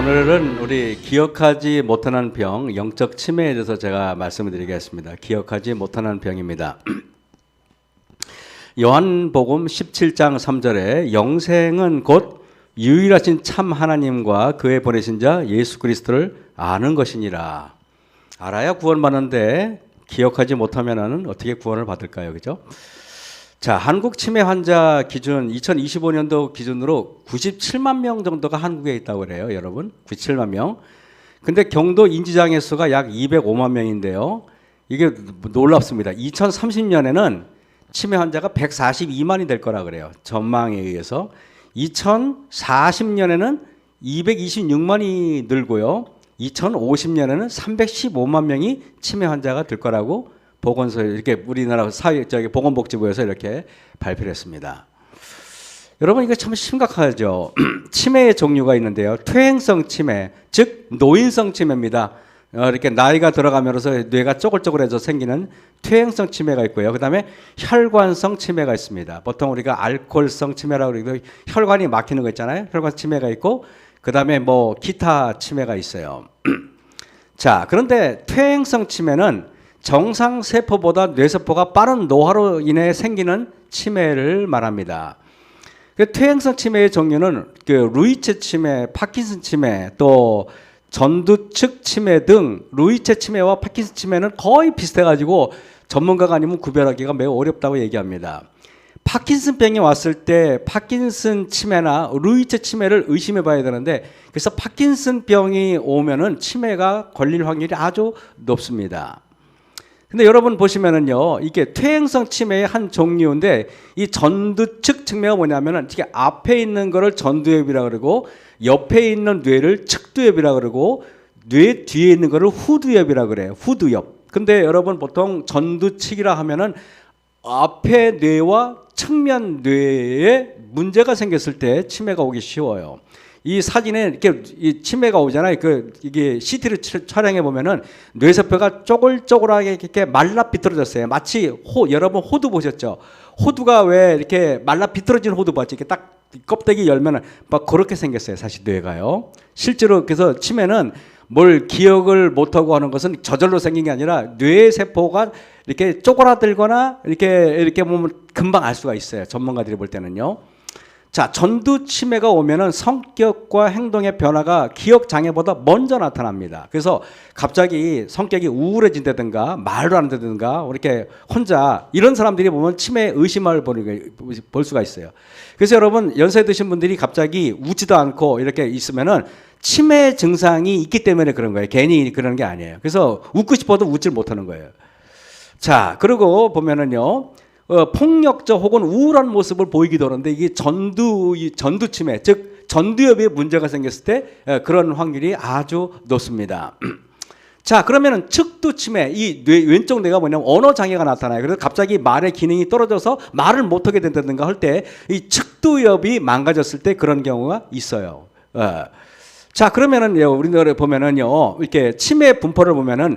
오늘은 우리 기억하지 못하는 병, 영적 치매에 대해서 제가 말씀을 드리겠습니다. 기억하지 못하는 병입니다. 요한복음 17장 3절에 영생은 곧 유일하신 참 하나님과 그의 보내신 자 예수 그리스도를 아는 것이니라. 알아야 구원받는데 기억하지 못하면 어떻게 구원을 받을까요? 그죠? 자, 한국 치매 환자 기준 2025년도 기준으로 97만 명 정도가 한국에 있다고 그래요, 여러분. 97만 명. 근데 경도 인지장애 수가 약 205만 명인데요. 이게 놀랍습니다. 2030년에는 치매 환자가 142만이 될 거라 그래요. 전망에 의해서. 2040년에는 226만이 늘고요. 2050년에는 315만 명이 치매 환자가 될 거라고 보건소에 이렇게 우리나라 보건복지부에서 이렇게 발표를 했습니다. 여러분 이거 참 심각하죠. 치매의 종류가 있는데요. 퇴행성 치매, 즉 노인성 치매입니다. 이렇게 나이가 들어가면서 뇌가 쪼글쪼글해져 생기는 퇴행성 치매가 있고요. 그 다음에 혈관성 치매가 있습니다. 보통 우리가 알코올성 치매라고 그러고 혈관이 막히는 거 있잖아요. 혈관 치매가 있고 그 다음에 뭐 기타 치매가 있어요. 자, 그런데 퇴행성 치매는 정상 세포보다 뇌세포가 빠른 노화로 인해 생기는 치매를 말합니다. 퇴행성 치매의 종류는 루이체 치매, 파킨슨 치매, 또 전두측 치매 등 루이체 치매와 파킨슨 치매는 거의 비슷해가지고 전문가가 아니면 구별하기가 매우 어렵다고 얘기합니다. 파킨슨병이 왔을 때 파킨슨 치매나 루이체 치매를 의심해 봐야 되는데 그래서 파킨슨병이 오면은 치매가 걸릴 확률이 아주 높습니다. 근데 여러분 보시면은요, 이게 퇴행성 치매의 한 종류인데 이 전두측 치매가 뭐냐면은 이게 앞에 있는 거를 전두엽이라 그러고 옆에 있는 뇌를 측두엽이라 그러고 뇌 뒤에 있는 거를 후두엽이라 그래요. 후두엽. 근데 여러분 보통 전두측이라 하면은 앞에 뇌와 측면 뇌에 문제가 생겼을 때 치매가 오기 쉬워요. 이 사진에 이렇게 이 치매가 오잖아요. 이게 CT를 촬영해 보면은 뇌세포가 쪼글쪼글하게 이렇게 말라 비틀어졌어요. 마치 여러분 호두 보셨죠? 호두가 왜 이렇게 말라 비틀어진 호두 봤지? 이렇게 딱 껍데기 열면은 막 그렇게 생겼어요. 사실 뇌가요. 실제로 그래서 치매는 뭘 기억을 못하고 하는 것은 저절로 생긴 게 아니라 뇌세포가 이렇게 쪼그라들거나 이렇게 보면 금방 알 수가 있어요. 전문가들이 볼 때는요. 자, 전두 치매가 오면은 성격과 행동의 변화가 기억 장애보다 먼저 나타납니다. 그래서 갑자기 성격이 우울해진다든가 말도 안 된다든가 이렇게 혼자 이런 사람들이 보면 치매 의심을 볼 수가 있어요. 그래서 여러분 연세 드신 분들이 갑자기 웃지도 않고 이렇게 있으면은 치매 증상이 있기 때문에 그런 거예요. 괜히 그러는 게 아니에요. 그래서 웃고 싶어도 웃질 못하는 거예요. 자, 그리고 보면은요. 폭력적 혹은 우울한 모습을 보이기도 하는데 이게 전두 치매, 즉 전두엽에 문제가 생겼을 때 그런 확률이 아주 높습니다. 자, 그러면은 측두 치매, 이 왼쪽 뇌가 뭐냐면 언어 장애가 나타나요. 그래서 갑자기 말의 기능이 떨어져서 말을 못하게 된다든가 할 때 이 측두엽이 망가졌을 때 그런 경우가 있어요. 자, 그러면은 우리나라에 보면은요, 이렇게 치매 분포를 보면은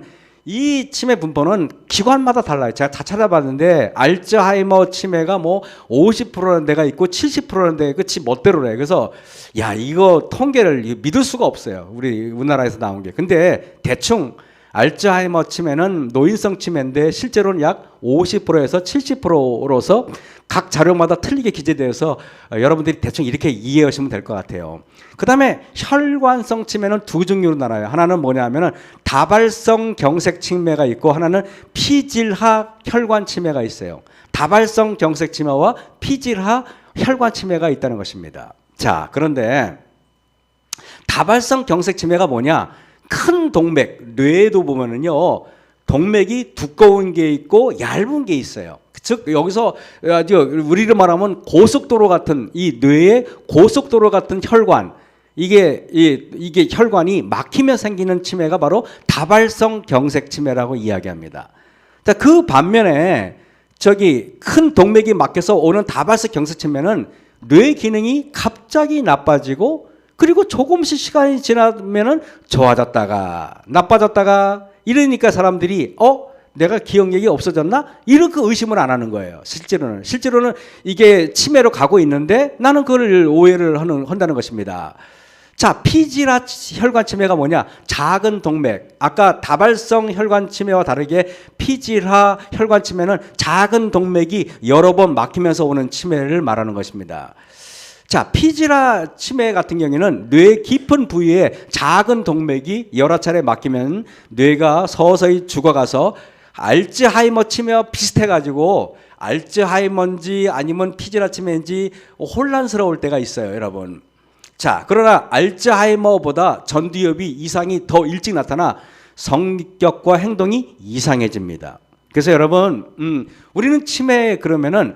이 치매 분포는 기관마다 달라요. 제가 다 찾아봤는데 알츠하이머 치매가 뭐 50%는 데가 있고 70%는 데가 끝이 멋대로래. 그래서 야, 이거 통계를 믿을 수가 없어요. 우리나라에서 나온 게. 근데 대충 알츠하이머 치매는 노인성 치매인데 실제로는 약 50%에서 70%로서 각 자료마다 틀리게 기재되어서 여러분들이 대충 이렇게 이해하시면 될 것 같아요. 그 다음에 혈관성 치매는 두 종류로 나눠요. 하나는 뭐냐면은 다발성 경색 치매가 있고 하나는 피질하 혈관 치매가 있어요. 다발성 경색 치매와 피질하 혈관 치매가 있다는 것입니다. 자, 그런데 다발성 경색 치매가 뭐냐? 큰 동맥, 뇌에도 보면은요, 동맥이 두꺼운 게 있고 얇은 게 있어요. 즉 여기서 우리로 말하면 고속도로 같은 이 뇌의 고속도로 같은 혈관, 이게 혈관이 막히며 생기는 치매가 바로 다발성 경색 치매라고 이야기합니다. 자, 그 반면에 큰 동맥이 막혀서 오는 다발성 경색 치매는 뇌 기능이 갑자기 나빠지고 그리고 조금씩 시간이 지나면은 좋아졌다가 나빠졌다가 이러니까 사람들이 내가 기억력이 없어졌나? 이렇게 의심을 안 하는 거예요. 실제로는 이게 치매로 가고 있는데 나는 그걸 오해를 한다는 것입니다. 자, 피지라 혈관 치매가 뭐냐? 작은 동맥. 아까 다발성 혈관 치매와 다르게 피지라 혈관 치매는 작은 동맥이 여러 번 막히면서 오는 치매를 말하는 것입니다. 자, 피지라 치매 같은 경우에는 뇌 깊은 부위에 작은 동맥이 여러 차례 막히면 뇌가 서서히 죽어가서 알츠하이머 치매와 비슷해가지고 알츠하이머인지 아니면 피지라 치매인지 혼란스러울 때가 있어요, 여러분. 자, 그러나 알츠하이머보다 전두엽이 이상이 더 일찍 나타나 성격과 행동이 이상해집니다. 그래서 여러분, 우리는 치매 그러면은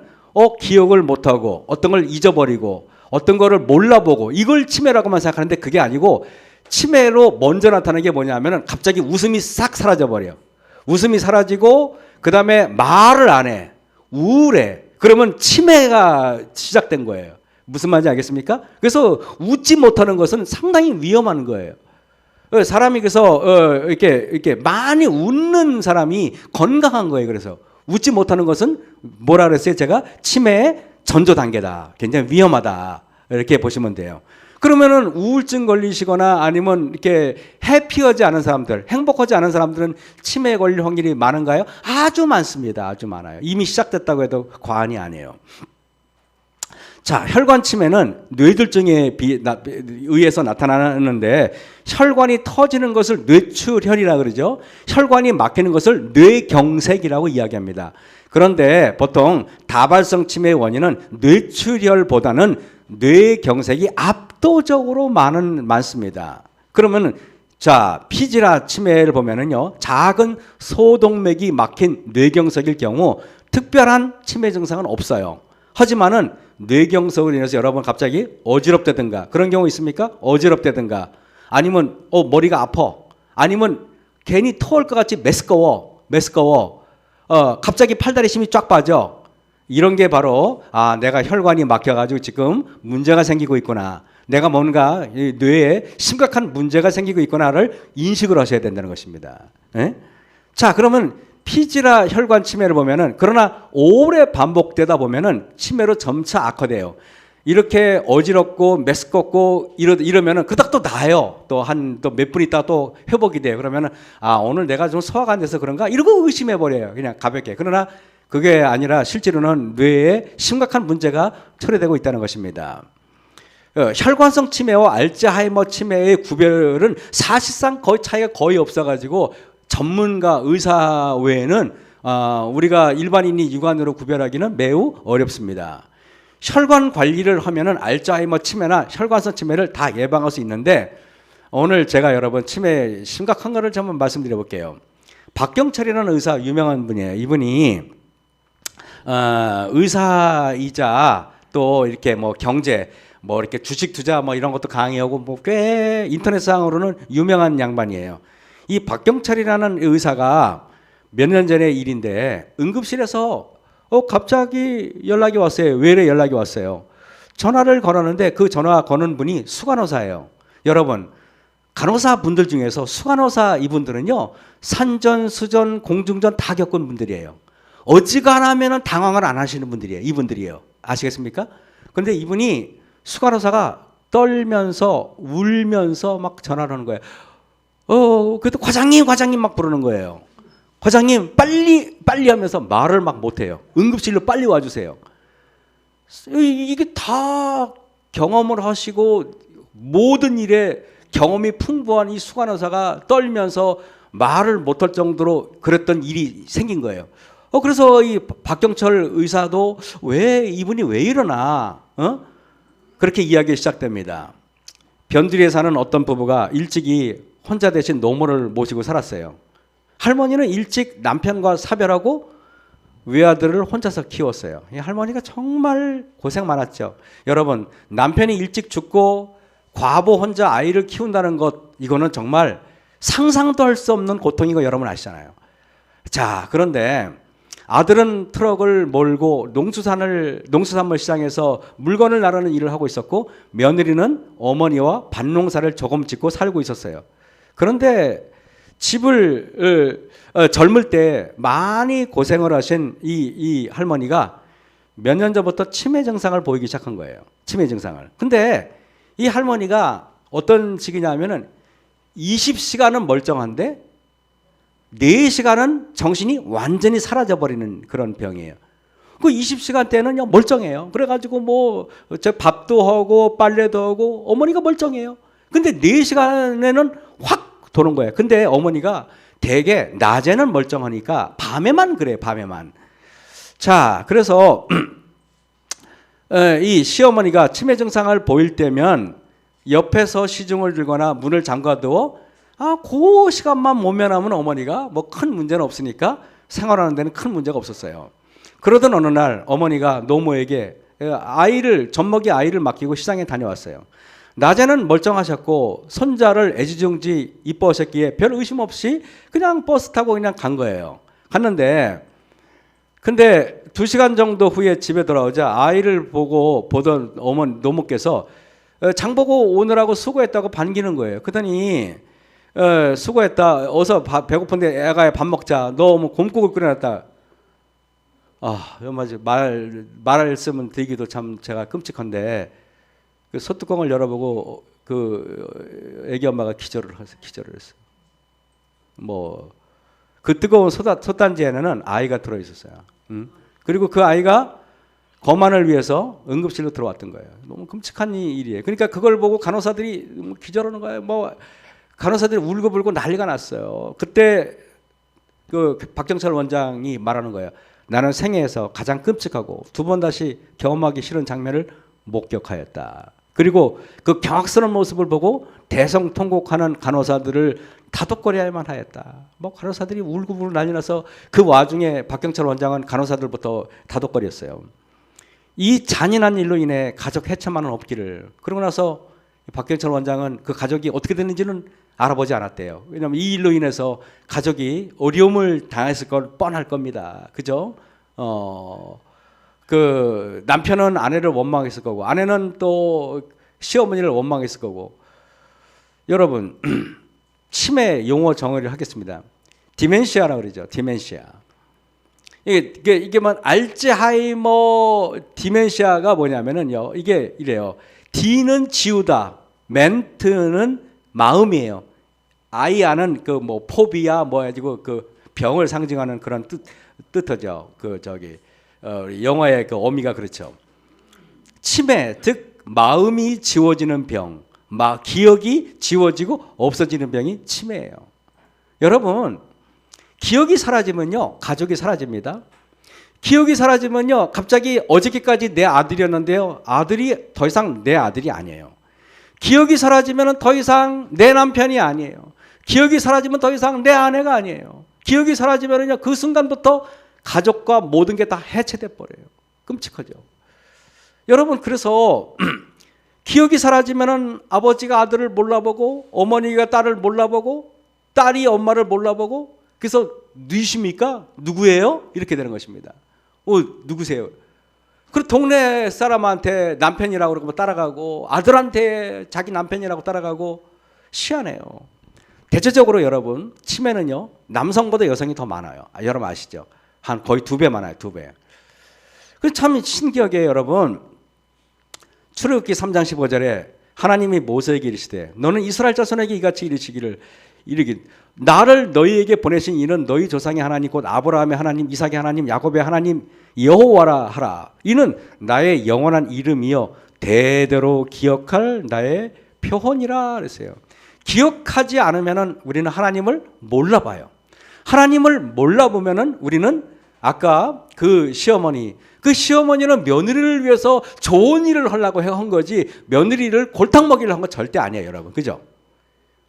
기억을 못하고 어떤 걸 잊어버리고 어떤 거를 몰라보고 이걸 치매라고만 생각하는데 그게 아니고 치매로 먼저 나타나는 게 뭐냐면은 갑자기 웃음이 싹 사라져 버려. 웃음이 사라지고 그 다음에 말을 안 해. 우울해. 그러면 치매가 시작된 거예요. 무슨 말인지 알겠습니까? 그래서 웃지 못하는 것은 상당히 위험한 거예요. 사람이 그래서 이렇게 많이 웃는 사람이 건강한 거예요. 그래서 웃지 못하는 것은 뭐라 그랬어요? 제가 치매의 전조 단계다. 굉장히 위험하다. 이렇게 보시면 돼요. 그러면은 우울증 걸리시거나 아니면 이렇게 해피하지 않은 사람들, 행복하지 않은 사람들은 치매에 걸릴 확률이 많은가요? 아주 많습니다. 아주 많아요. 이미 시작됐다고 해도 과언이 아니에요. 자, 혈관 치매는 뇌졸중에 의해서 나타나는데 혈관이 터지는 것을 뇌출혈이라 그러죠. 혈관이 막히는 것을 뇌경색이라고 이야기합니다. 그런데 보통 다발성 치매의 원인은 뇌출혈보다는 뇌경색이 압도적으로 많습니다. 그러면 자, 피지라 치매를 보면은요, 작은 소동맥이 막힌 뇌경색일 경우 특별한 치매 증상은 없어요. 하지만은 뇌경색으로 인해서 여러분 갑자기 어지럽다든가 그런 경우 있습니까? 어지럽다든가 아니면 머리가 아파 아니면 괜히 토할 것 같이 메스꺼워 갑자기 팔다리 힘이 쫙 빠져. 이런 게 바로 내가 혈관이 막혀가지고 지금 문제가 생기고 있구나. 내가 뭔가 뇌에 심각한 문제가 생기고 있구나를 인식을 하셔야 된다는 것입니다. 에? 자, 그러면 피지라 혈관 치매를 보면은 그러나 오래 반복되다 보면은 치매로 점차 악화돼요. 이렇게 어지럽고 메스껍고 이러면은 그닥 또 나아요. 또 몇 분 있다가 또 회복이 돼요. 그러면은 오늘 내가 좀 소화가 안 돼서 그런가? 이러고 의심해 버려요. 그냥 가볍게. 그러나 그게 아니라 실제로는 뇌에 심각한 문제가 초래되고 있다는 것입니다. 혈관성 치매와 알츠하이머 치매의 구별은 사실상 거의 차이가 거의 없어가지고 전문가 의사 외에는 우리가 일반인이 육안으로 구별하기는 매우 어렵습니다. 혈관 관리를 하면은 알츠하이머 치매나 혈관성 치매를 다 예방할 수 있는데 오늘 제가 여러분 치매 심각한 거를 좀 말씀드려 볼게요. 박경철이라는 의사 유명한 분이에요. 이분이 의사이자 또 이렇게 뭐 경제 이렇게 주식 투자 이런 것도 강의하고 꽤 인터넷상으로는 유명한 양반이에요. 이 박경철이라는 의사가 몇 년 전의 일인데 응급실에서 갑자기 연락이 왔어요. 왜 이래 연락이 왔어요. 전화를 걸었는데 그 전화 거는 분이 수간호사예요. 여러분, 간호사 분들 중에서 수간호사 이분들은요, 산전, 수전, 공중전 다 겪은 분들이에요. 어지간하면은 당황을 안 하시는 분들이에요. 이분들이에요. 아시겠습니까? 근데 이분이 수간호사가 떨면서 울면서 막 전화를 하는 거예요. 그래도 과장님 막 부르는 거예요. 과장님 빨리 하면서 말을 막 못해요. 응급실로 빨리 와주세요. 이게 다 경험을 하시고 모든 일에 경험이 풍부한 이 수간호사가 떨면서 말을 못할 정도로 그랬던 일이 생긴 거예요. 그래서 이 박경철 의사도 이분이 왜 이러나 그렇게 이야기 시작됩니다. 변두리에 사는 어떤 부부가 일찍이 혼자 대신 노모를 모시고 살았어요. 할머니는 일찍 남편과 사별하고 외아들을 혼자서 키웠어요. 이 할머니가 정말 고생 많았죠. 여러분, 남편이 일찍 죽고 과부 혼자 아이를 키운다는 것, 이거는 정말 상상도 할 수 없는 고통인 거 여러분 아시잖아요. 자, 그런데 아들은 트럭을 몰고 농수산물 시장에서 물건을 나르는 일을 하고 있었고 며느리는 어머니와 밭농사를 조금 짓고 살고 있었어요. 그런데 집을 젊을 때 많이 고생을 하신 이 할머니가 몇 년 전부터 치매 증상을 보이기 시작한 거예요. 치매 증상을. 근데 이 할머니가 어떤 식이냐면은 20시간은 멀쩡한데 4시간은 정신이 완전히 사라져버리는 그런 병이에요. 그 20시간 때는요 멀쩡해요. 그래가지고 뭐 저 밥도 하고 빨래도 하고 어머니가 멀쩡해요. 근데 4시간에는 확 도는 거예요. 근데 어머니가 되게 낮에는 멀쩡하니까 밤에만 그래요. 밤에만. 자, 그래서 이 시어머니가 치매 증상을 보일 때면 옆에서 시중을 들거나 문을 잠가두어 그 시간만 모면하면 어머니가 뭐 큰 문제는 없으니까 생활하는 데는 큰 문제가 없었어요. 그러던 어느 날 어머니가 노모에게 젖먹이 아이를 맡기고 시장에 다녀왔어요. 낮에는 멀쩡하셨고 손자를 애지중지 이뻐하셨기에 별 의심 없이 그냥 버스 타고 그냥 간 거예요. 갔는데 근데 2시간 정도 후에 집에 돌아오자 아이를 보던 노모께서 장보고 오느라고 수고했다고 반기는 거예요. 그러더니 수고했다. 어서 배고픈데 애가 밥 먹자. 너 뭐 곰국을 끓여놨다. 맞아. 말씀은 드리기도 참 제가 끔찍한데 그 소뚜껑을 열어보고 그 애기 엄마가 기절을 했어요. 뭐 그 뜨거운 솥단지에는 아이가 들어 있었어요. 그리고 그 아이가 거만을 위해서 응급실로 들어왔던 거예요. 너무 끔찍한 일이에요. 그러니까 그걸 보고 간호사들이 기절하는 거예요. 뭐 간호사들이 울고불고 난리가 났어요. 그때 그 박경철 원장이 말하는 거예요. 나는 생애에서 가장 끔찍하고 2번 다시 경험하기 싫은 장면을 목격하였다. 그리고 그 경악스러운 모습을 보고 대성통곡하는 간호사들을 다독거려야만 하였다. 뭐 간호사들이 울고불고 난리 나서 그 와중에 박경철 원장은 간호사들부터 다독거렸어요. 이 잔인한 일로 인해 가족 해체만은 없기를. 그러고 나서 박경철 원장은 그 가족이 어떻게 됐는지는 알아보지 않았대요. 왜냐하면 이 일로 인해서 가족이 어려움을 당했을 건 뻔할 겁니다. 그죠? 그 남편은 아내를 원망했을 거고 아내는 또 시어머니를 원망했을 거고. 여러분 치매 용어 정의를 하겠습니다. 디멘시아라고 그러죠. 디멘시아. 이게 뭐 알츠하이머 디멘시아가 뭐냐면은요. 이게 이래요. D는 지우다, 멘트는 마음이에요. 아이아는 그 뭐 포비아 뭐 가지고 그 병을 상징하는 그런 뜻하죠. 영어의 그 어미가 그렇죠. 치매, 즉 마음이 지워지는 병, 기억이 지워지고 없어지는 병이 치매예요. 여러분, 기억이 사라지면요, 가족이 사라집니다. 기억이 사라지면요, 갑자기 어저께까지 내 아들이었는데요, 아들이 더 이상 내 아들이 아니에요. 기억이 사라지면 더 이상 내 남편이 아니에요. 기억이 사라지면 더 이상 내 아내가 아니에요. 기억이 사라지면요, 그 순간부터 가족과 모든 게 다 해체돼 버려요. 끔찍하죠. 여러분, 그래서 기억이 사라지면은 아버지가 아들을 몰라보고 어머니가 딸을 몰라보고 딸이 엄마를 몰라보고 그래서 누이십니까? 누구예요? 이렇게 되는 것입니다. 누구세요? 그리고 동네 사람한테 남편이라고 그러고 따라가고 아들한테 자기 남편이라고 따라가고 희한해요. 대체적으로 여러분 치매는요 남성보다 여성이 더 많아요. 여러분 아시죠? 한 거의 2배 많아요. 2배. 그 참 신기하게 여러분 출애굽기 3장 15절에 하나님이 모세에게 이르시되 너는 이스라엘 자손에게 이같이 이르긴 나를 너희에게 보내신 이는 너희 조상의 하나님 곧 아브라함의 하나님 이삭의 하나님 야곱의 하나님 여호와라 하라. 이는 나의 영원한 이름이요 대대로 기억할 나의 표본이라 그랬어요. 기억하지 않으면은 우리는 하나님을 몰라봐요. 하나님을 몰라보면은 우리는 아까 그 시어머니는 며느리를 위해서 좋은 일을 하려고 한 거지 며느리를 골탕 먹이려고 한 거 절대 아니에요, 여러분. 그죠?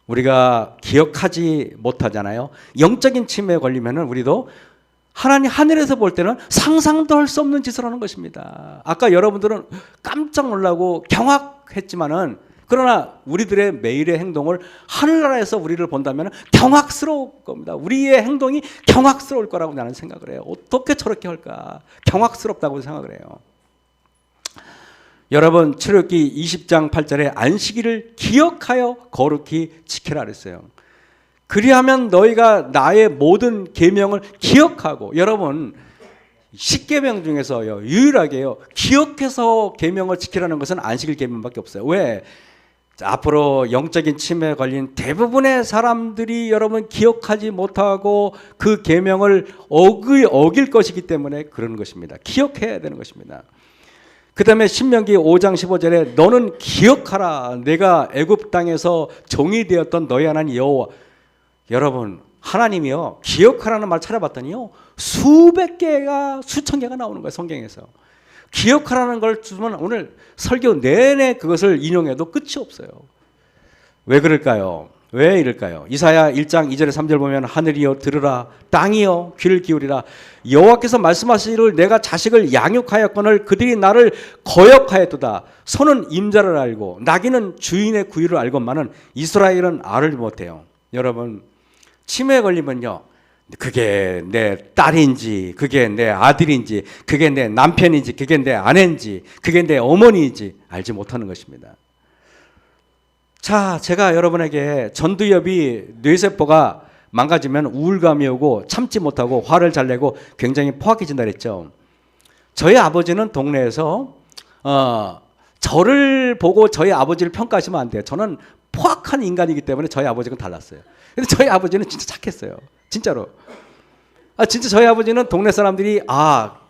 우리가 기억하지 못하잖아요. 영적인 치매에 걸리면은 우리도 하나님 하늘에서 볼 때는 상상도 할 수 없는 짓을 하는 것입니다. 아까 여러분들은 깜짝 놀라고 경악했지만은 그러나 우리들의 매일의 행동을 하늘나라에서 우리를 본다면 경악스러울 겁니다. 우리의 행동이 경악스러울 거라고 나는 생각을 해요. 어떻게 저렇게 할까? 경악스럽다고 생각을 해요. 여러분 출애굽기 20장 8절에 안식일을 기억하여 거룩히 지키라 그랬어요. 그리하면 너희가 나의 모든 계명을 기억하고. 여러분, 10계명 중에서요, 유일하게요, 기억해서 계명을 지키라는 것은 안식일 계명밖에 없어요. 왜? 앞으로 영적인 침해에 걸린 대부분의 사람들이 여러분 기억하지 못하고 그 계명을 어길 것이기 때문에 그러는 것입니다. 기억해야 되는 것입니다. 그 다음에 신명기 5장 15절에 너는 기억하라. 내가 애굽 땅에서 종이 되었던 너희 하나님 여호와. 여러분, 하나님이요, 기억하라는 말 찾아봤더니요, 수백 개가 수천 개가 나오는 거예요. 성경에서. 기억하라는 걸 주면 오늘 설교 내내 그것을 인용해도 끝이 없어요. 왜 그럴까요? 왜 이럴까요? 이사야 1장 2절에 3절 보면 하늘이여 들으라, 땅이여 귀를 기울이라. 여호와께서 말씀하시기를 내가 자식을 양육하였거늘 그들이 나를 거역하였도다. 소는 임자를 알고 나귀는 주인의 구유를 알건만은 이스라엘은 알을 못해요. 여러분, 치매에 걸리면요, 그게 내 딸인지, 그게 내 아들인지, 그게 내 남편인지, 그게 내 아내인지, 그게 내 어머니인지 알지 못하는 것입니다. 자, 제가 여러분에게 전두엽이 뇌세포가 망가지면 우울감이 오고 참지 못하고 화를 잘 내고 굉장히 포악해진다 그랬죠. 저희 아버지는 동네에서 저를 보고 저희 아버지를 평가하시면 안 돼요. 저는 포악한 인간이기 때문에 저희 아버지는 달랐어요. 근데 저희 아버지는 진짜 착했어요. 진짜로. 진짜 저희 아버지는 동네 사람들이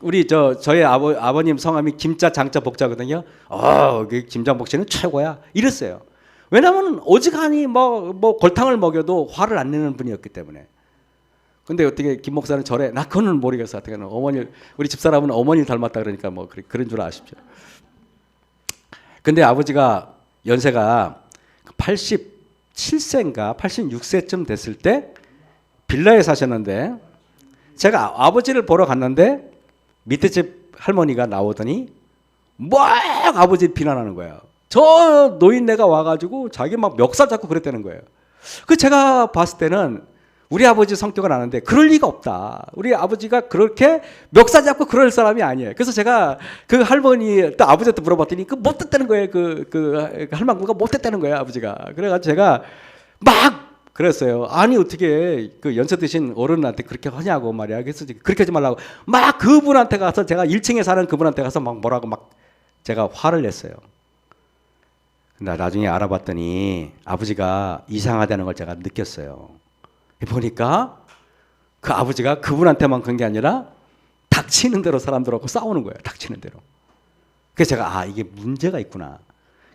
우리 저희 아버님 성함이 김자 장자 복자거든요. 김장복 씨는 최고야. 이랬어요. 왜냐하면 오지간히 뭐 골탕을 먹여도 화를 안 내는 분이었기 때문에. 근데 어떻게 김 목사는 저래? 나 그거는 모르겠어. 어떻게 어머니, 우리 집사람은 어머니 닮았다 그러니까 뭐 그런 줄 아십시오. 근데 아버지가 연세가 87세인가 86세쯤 됐을 때 빌라에 사셨는데, 제가 아버지를 보러 갔는데 밑에 집 할머니가 나오더니 막 아버지 비난하는 거예요. 저 노인네가 와가지고 자기 막 멱살 잡고 그랬다는 거예요. 그 제가 봤을 때는 우리 아버지 성격은 아는데 그럴 리가 없다. 우리 아버지가 그렇게 멱살 잡고 그럴 사람이 아니에요. 그래서 제가 그 할머니 또 아버지한테 물어봤더니 그 못됐다는 거예요. 그 할망구가 못됐다는 거예요, 아버지가. 그래가지고 제가 막 그랬어요. 아니 어떻게 그 연세 드신 어른한테 그렇게 하냐고 말이야. 그래서 그렇게 하지 말라고 막 그분한테 가서, 제가 1층에 사는 그분한테 가서 막 뭐라고 막 제가 화를 냈어요. 근데 나중에 알아봤더니 아버지가 이상하다는 걸 제가 느꼈어요. 보니까 그 아버지가 그분한테만 그런 게 아니라 닥치는 대로 사람들하고 싸우는 거예요. 닥치는 대로. 그래서 제가 이게 문제가 있구나.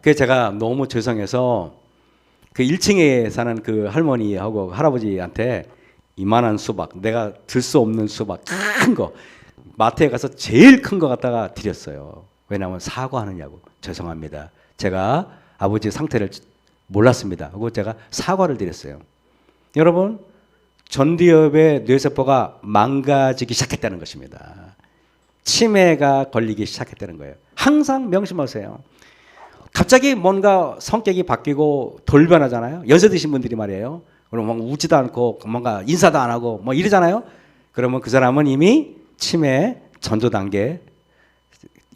그래서 제가 너무 죄송해서 그 1층에 사는 그 할머니하고 할아버지한테 이만한 수박, 내가 들 수 없는 수박 큰 거 마트에 가서 제일 큰 거 갖다가 드렸어요. 왜냐하면 사과하느냐고. 죄송합니다. 제가 아버지 상태를 몰랐습니다. 하고 제가 사과를 드렸어요. 여러분, 전두엽의 뇌세포가 망가지기 시작했다는 것입니다. 치매가 걸리기 시작했다는 거예요. 항상 명심하세요. 갑자기 뭔가 성격이 바뀌고 돌변하잖아요. 연세 드신 분들이 말이에요. 그럼 막 웃지도 않고 뭔가 인사도 안 하고 뭐 이러잖아요. 그러면 그 사람은 이미 치매 전조 단계에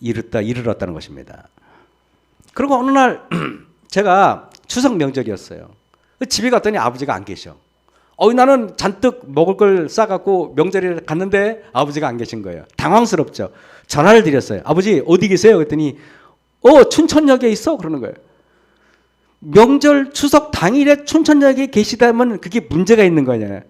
이르렀다는 것입니다. 그리고 어느 날 제가 추석 명절이었어요. 집에 갔더니 아버지가 안 계셔. 나는 잔뜩 먹을 걸 싸갖고 명절에 갔는데 아버지가 안 계신 거예요. 당황스럽죠. 전화를 드렸어요. 아버지 어디 계세요? 그랬더니 춘천역에 있어? 그러는 거예요. 명절 추석 당일에 춘천역에 계시다면 그게 문제가 있는 거잖아요.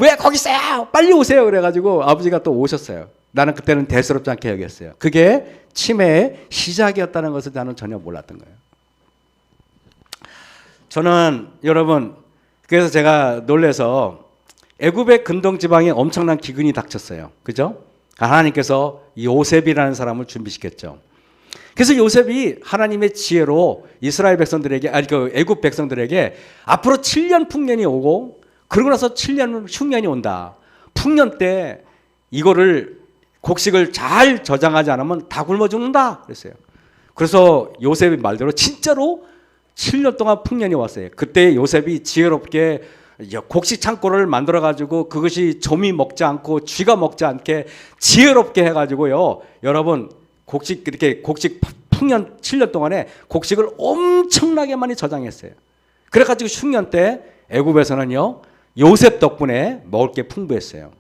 왜 거기 있어요? 빨리 오세요. 그래가지고 아버지가 또 오셨어요. 나는 그때는 대수롭지 않게 여겼어요. 그게 치매의 시작이었다는 것을 나는 전혀 몰랐던 거예요. 저는 여러분, 그래서 제가 놀래서 애굽의 근동 지방에 엄청난 기근이 닥쳤어요. 그죠? 하나님께서 요셉이라는 사람을 준비시켰죠. 그래서 요셉이 하나님의 지혜로 이스라엘 백성들에게, 애굽 백성들에게 앞으로 7년 풍년이 오고 그러고 나서 7년 흉년이 온다. 풍년 때 이거를 곡식을 잘 저장하지 않으면 다 굶어 죽는다 그랬어요. 그래서 요셉의 말대로 진짜로 7년 동안 풍년이 왔어요. 그때 요셉이 지혜롭게 곡식 창고를 만들어 가지고 그것이 좀이 먹지 않고 쥐가 먹지 않게 지혜롭게 해가지고요. 여러분, 곡식 풍년 7년 동안에 곡식을 엄청나게 많이 저장했어요. 그래가지고 흉년 때 애굽에서는요 요셉 덕분에 먹을 게 풍부했어요.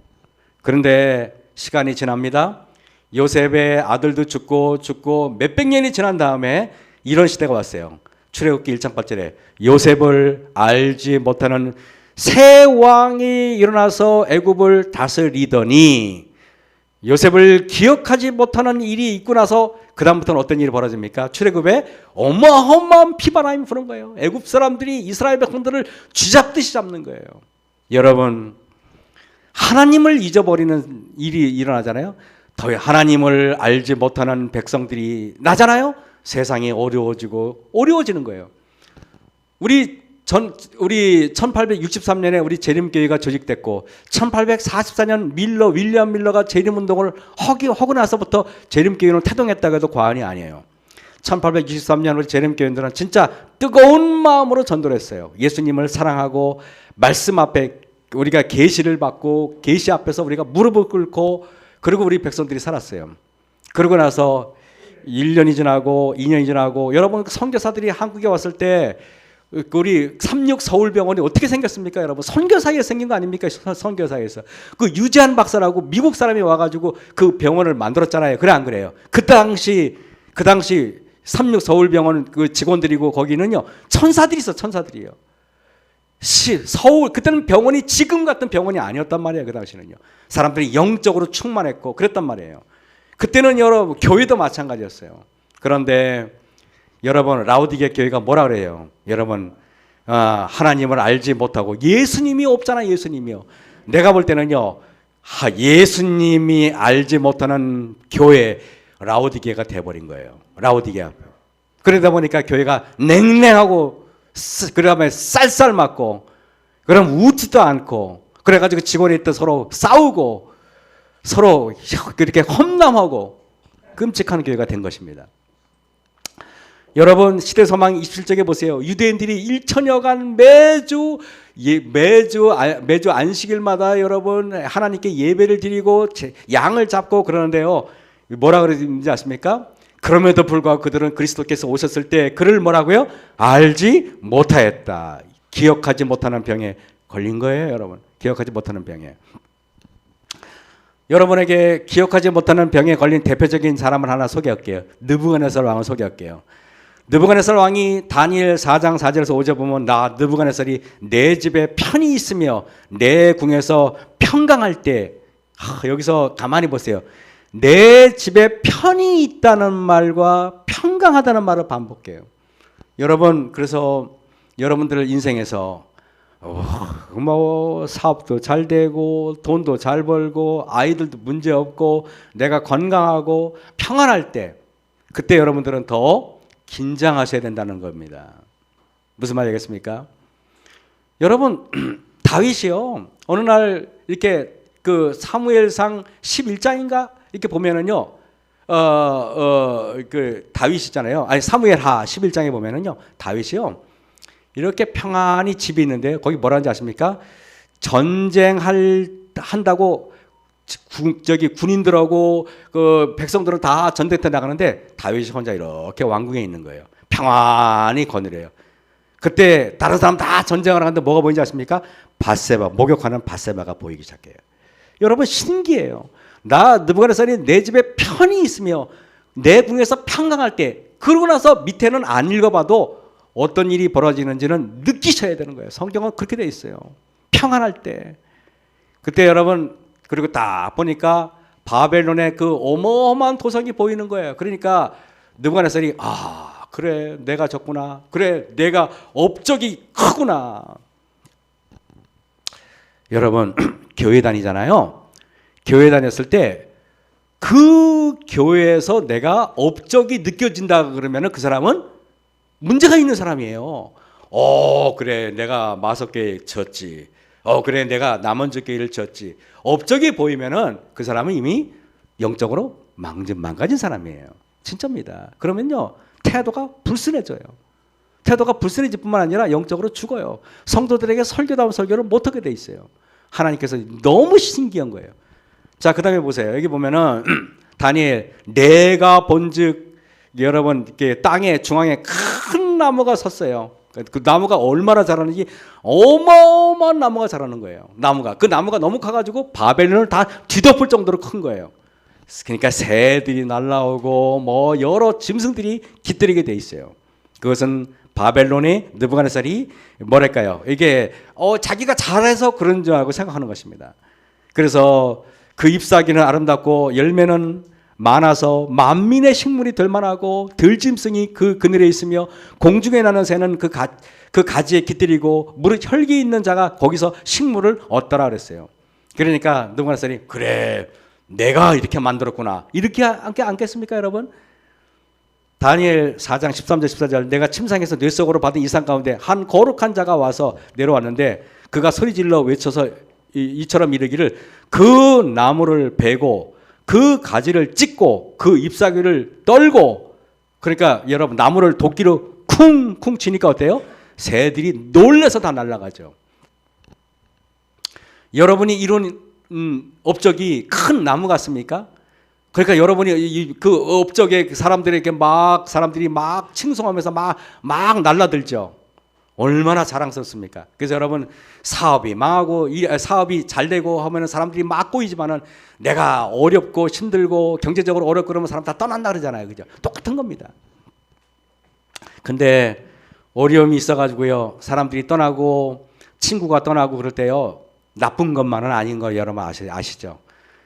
그런데 시간이 지납니다. 요셉의 아들도 죽고 몇백 년이 지난 다음에 이런 시대가 왔어요. 출애굽기 1장 8절에 요셉을 알지 못하는 새 왕이 일어나서 애굽을 다스리더니, 요셉을 기억하지 못하는 일이 있고 나서 그 다음부터는 어떤 일이 벌어집니까? 출애굽에 어마어마한 비바람이 부는 거예요. 애굽 사람들이 이스라엘 백성들을 쥐잡듯이 잡는 거예요. 여러분, 하나님을 잊어버리는 일이 일어나잖아요. 더 하나님을 알지 못하는 백성들이 나잖아요. 세상이 어려워지는 거예요. 우리 1863년에 우리 재림교회가 조직됐고 1844년 윌리엄 밀러가 재림운동을 하고 나서부터 재림교회는 태동했다고 해도 과언이 아니에요. 1863년 우리 재림교회들은 진짜 뜨거운 마음으로 전도를 했어요. 예수님을 사랑하고 말씀 앞에 우리가 계시를 받고 계시 앞에서 우리가 무릎을 꿇고 그리고 우리 백성들이 살았어요. 그러고 나서 1년이 지나고 2년이 지나고 여러분 선교사들이 한국에 왔을 때 우리 36 서울병원이 어떻게 생겼습니까? 여러분 선교사에 생긴 거 아닙니까? 선교사에서 그 유재한 박사라고 미국 사람이 와가지고 그 병원을 만들었잖아요. 그래 안 그래요? 그 당시 36 서울병원 그 직원들이고 거기는요 천사들이 있어. 천사들이요. 서울 그때는 병원이 지금 같은 병원이 아니었단 말이에요. 그 당시는요 사람들이 영적으로 충만했고 그랬단 말이에요. 그때는 여러분 교회도 마찬가지였어요. 그런데 여러분 라우디게 교회가 뭐라 그래요? 여러분 하나님을 알지 못하고 예수님이 없잖아. 예수님이요. 내가 볼 때는요 예수님이 알지 못하는 교회 라우디게가 돼버린 거예요. 라우디게. 그러다 보니까 교회가 냉랭하고 그다음에 쌀쌀 맞고 그럼 웃지도 않고 그래가지고 직원이 있던 서로 싸우고 서로 이렇게 험담하고 끔찍한 교회가 된 것입니다. 여러분 시대소망 27쪽에 보세요. 유대인들이 1천여간 매주 안식일마다 여러분 하나님께 예배를 드리고 양을 잡고 그러는데요. 뭐라 그러는지 아십니까? 그럼에도 불구하고 그들은 그리스도께서 오셨을 때 그를 뭐라고요? 알지 못하였다. 기억하지 못하는 병에 걸린 거예요. 여러분 기억하지 못하는 병에. 여러분에게 기억하지 못하는 병에 걸린 대표적인 사람을 하나 소개할게요. 느부갓네살 왕을 소개할게요. 느부갓네살 왕이 다니엘 4장 4절에서 5절 보면 나 느부갓네살이 내 집에 편히 있으며 내 궁에서 평강할 때 여기서 가만히 보세요. 내 집에 편히 있다는 말과 평강하다는 말을 반복해요. 여러분 그래서 여러분들 인생에서 뭐 사업도 잘 되고 돈도 잘 벌고 아이들도 문제 없고 내가 건강하고 평안할 때 그때 여러분들은 더 긴장하셔야 된다는 겁니다. 무슨 말이겠습니까? 여러분 다윗이요 어느 날 이렇게 그 사무엘상 11장인가 이렇게 보면은요 그 다윗이잖아요. 아니 사무엘하 11장에 보면은요 다윗이요 이렇게 평안히 집이 있는데 거기 뭐라는지 아십니까? 한다고 저기 군인들하고 그 백성들은 다 전쟁터 나가는데 다윗이 혼자 이렇게 왕궁에 있는 거예요. 평안히 거느려요. 그때 다른 사람 다 전쟁을 하는데 뭐가 보이는지 아십니까? 밧세바, 목욕하는 밧세바가 보이기 시작해요. 여러분 신기해요. 나 느부갓네살이 내 집에 편히 있으며 내 궁에서 평강할 때 그러고 나서 밑에는 안 읽어봐도 어떤 일이 벌어지는지는 느끼셔야 되는 거예요. 성경은 그렇게 돼 있어요. 평안할 때. 그때 여러분 그리고 딱 보니까 바벨론의 그 어마어마한 도성이 보이는 거예요. 그러니까 느부갓네살이 그래 내가 졌구나. 그래 내가 업적이 크구나. 여러분 교회 다니잖아요. 교회 다녔을 때 그 교회에서 내가 업적이 느껴진다 그러면 그 사람은 문제가 있는 사람이에요. 그래 내가 마석교회 졌지. 그래 내가 남원주교회를 졌지. 업적이 보이면은 그 사람은 이미 영적으로 망가진 사람이에요. 진짜입니다. 그러면요 태도가 불순해져요. 태도가 불순해질 뿐만 아니라 영적으로 죽어요. 성도들에게 설교다운 설교를 못하게 돼 있어요. 하나님께서 너무 신기한 거예요. 자, 그 다음에 보세요. 여기 보면은 다니엘 내가 본즉 여러분 이렇게 땅의 중앙에 큰 나무가 섰어요. 그 나무가 얼마나 자라는지 어마어마한 나무가 자라는 거예요. 그 나무가 너무 커가지고 바벨론을 다 뒤덮을 정도로 큰 거예요. 그러니까 새들이 날라오고 뭐 여러 짐승들이 깃들이게 돼 있어요. 그것은 바벨론의 느부갓네살이 뭐랄까요? 이게 자기가 잘해서 그런 줄 알고 생각하는 것입니다. 그래서 그 잎사귀는 아름답고 열매는 많아서 만민의 식물이 될 만하고 들짐승이 그 그늘에 있으며 공중에 나는 새는 그 가지에 깃들이고 무릇 혈기 있는 자가 거기서 식물을 얻더라 그랬어요. 그러니까 느부갓네살이 그래 내가 이렇게 만들었구나 이렇게 않겠습니까 여러분? 다니엘 4장 13절 14절 내가 침상에서 뇌 속으로 받은 이상 가운데 한 거룩한 자가 와서 내려왔는데 그가 소리질러 외쳐서 이처럼 이르기를 그 나무를 베고 그 가지를 찢고 그 잎사귀를 떨고 그러니까 여러분 나무를 도끼로 쿵쿵 치니까 어때요? 새들이 놀래서 다 날아가죠. 여러분이 이룬 업적이 큰 나무 같습니까? 그러니까 여러분이 그 업적에 사람들이 막 칭송하면서 막 날라들죠. 얼마나 자랑스럽습니까? 그래서 여러분 사업이 망하고 사업이 잘 되고 하면 사람들이 막 꼬이지만은 내가 어렵고 힘들고 경제적으로 어렵고 그러면 사람 다 떠난다 그러잖아요. 그죠? 똑같은 겁니다. 근데 어려움이 있어가지고요. 사람들이 떠나고 친구가 떠나고 그럴 때요. 나쁜 것만은 아닌 거 여러분 아시죠?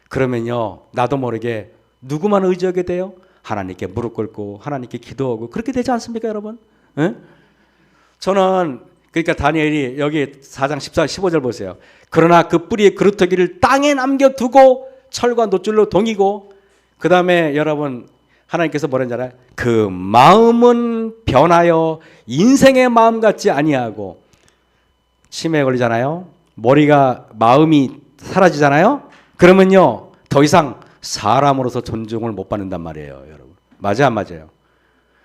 그러면요. 나도 모르게 누구만 의지하게 돼요? 하나님께 무릎 꿇고 하나님께 기도하고 그렇게 되지 않습니까 여러분? 에? 저는 그러니까 다니엘이 여기 4장 14, 15절 보세요. 그러나 그 뿌리의 그루터기를 땅에 남겨두고 철과 놋줄로 동이고 그 다음에 여러분 하나님께서 뭐라는 줄 알아요? 그 마음은 변하여 인생의 마음 같지 아니하고 치매에 걸리잖아요. 마음이 사라지잖아요. 그러면요 더 이상 사람으로서 존중을 못 받는단 말이에요 여러분. 맞아요 안 맞아요?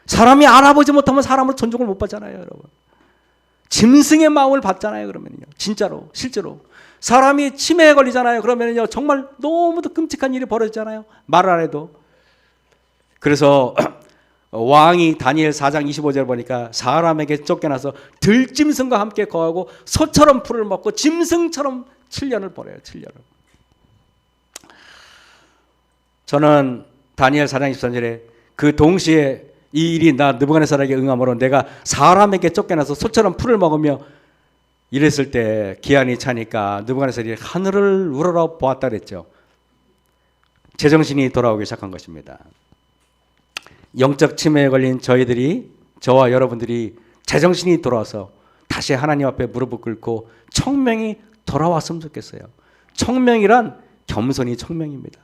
사람이 알아보지 못하면 사람으로 존중을 못 받잖아요 여러분. 짐승의 마음을 받잖아요 그러면요. 진짜로 실제로 사람이 치매에 걸리잖아요. 그러면요 정말 너무도 끔찍한 일이 벌어지잖아요. 말을 안 해도. 그래서 왕이 다니엘 4장 25절 보니까 사람에게 쫓겨나서 들짐승과 함께 거하고 소처럼 풀을 먹고 짐승처럼 7년을 보내요. 7년을. 저는 다니엘 4장 23절에 그 동시에 이 일이 나 느부갓네살에게 응함으로 내가 사람에게 쫓겨나서 소처럼 풀을 먹으며 이랬을 때 기한이 차니까 느부갓네살이 하늘을 우러러 보았다 그랬죠. 제정신이 돌아오기 시작한 것입니다. 영적 치매에 걸린 저와 여러분들이 제정신이 돌아와서 다시 하나님 앞에 무릎을 꿇고 청명이 돌아왔으면 좋겠어요. 청명이란 겸손이 청명입니다.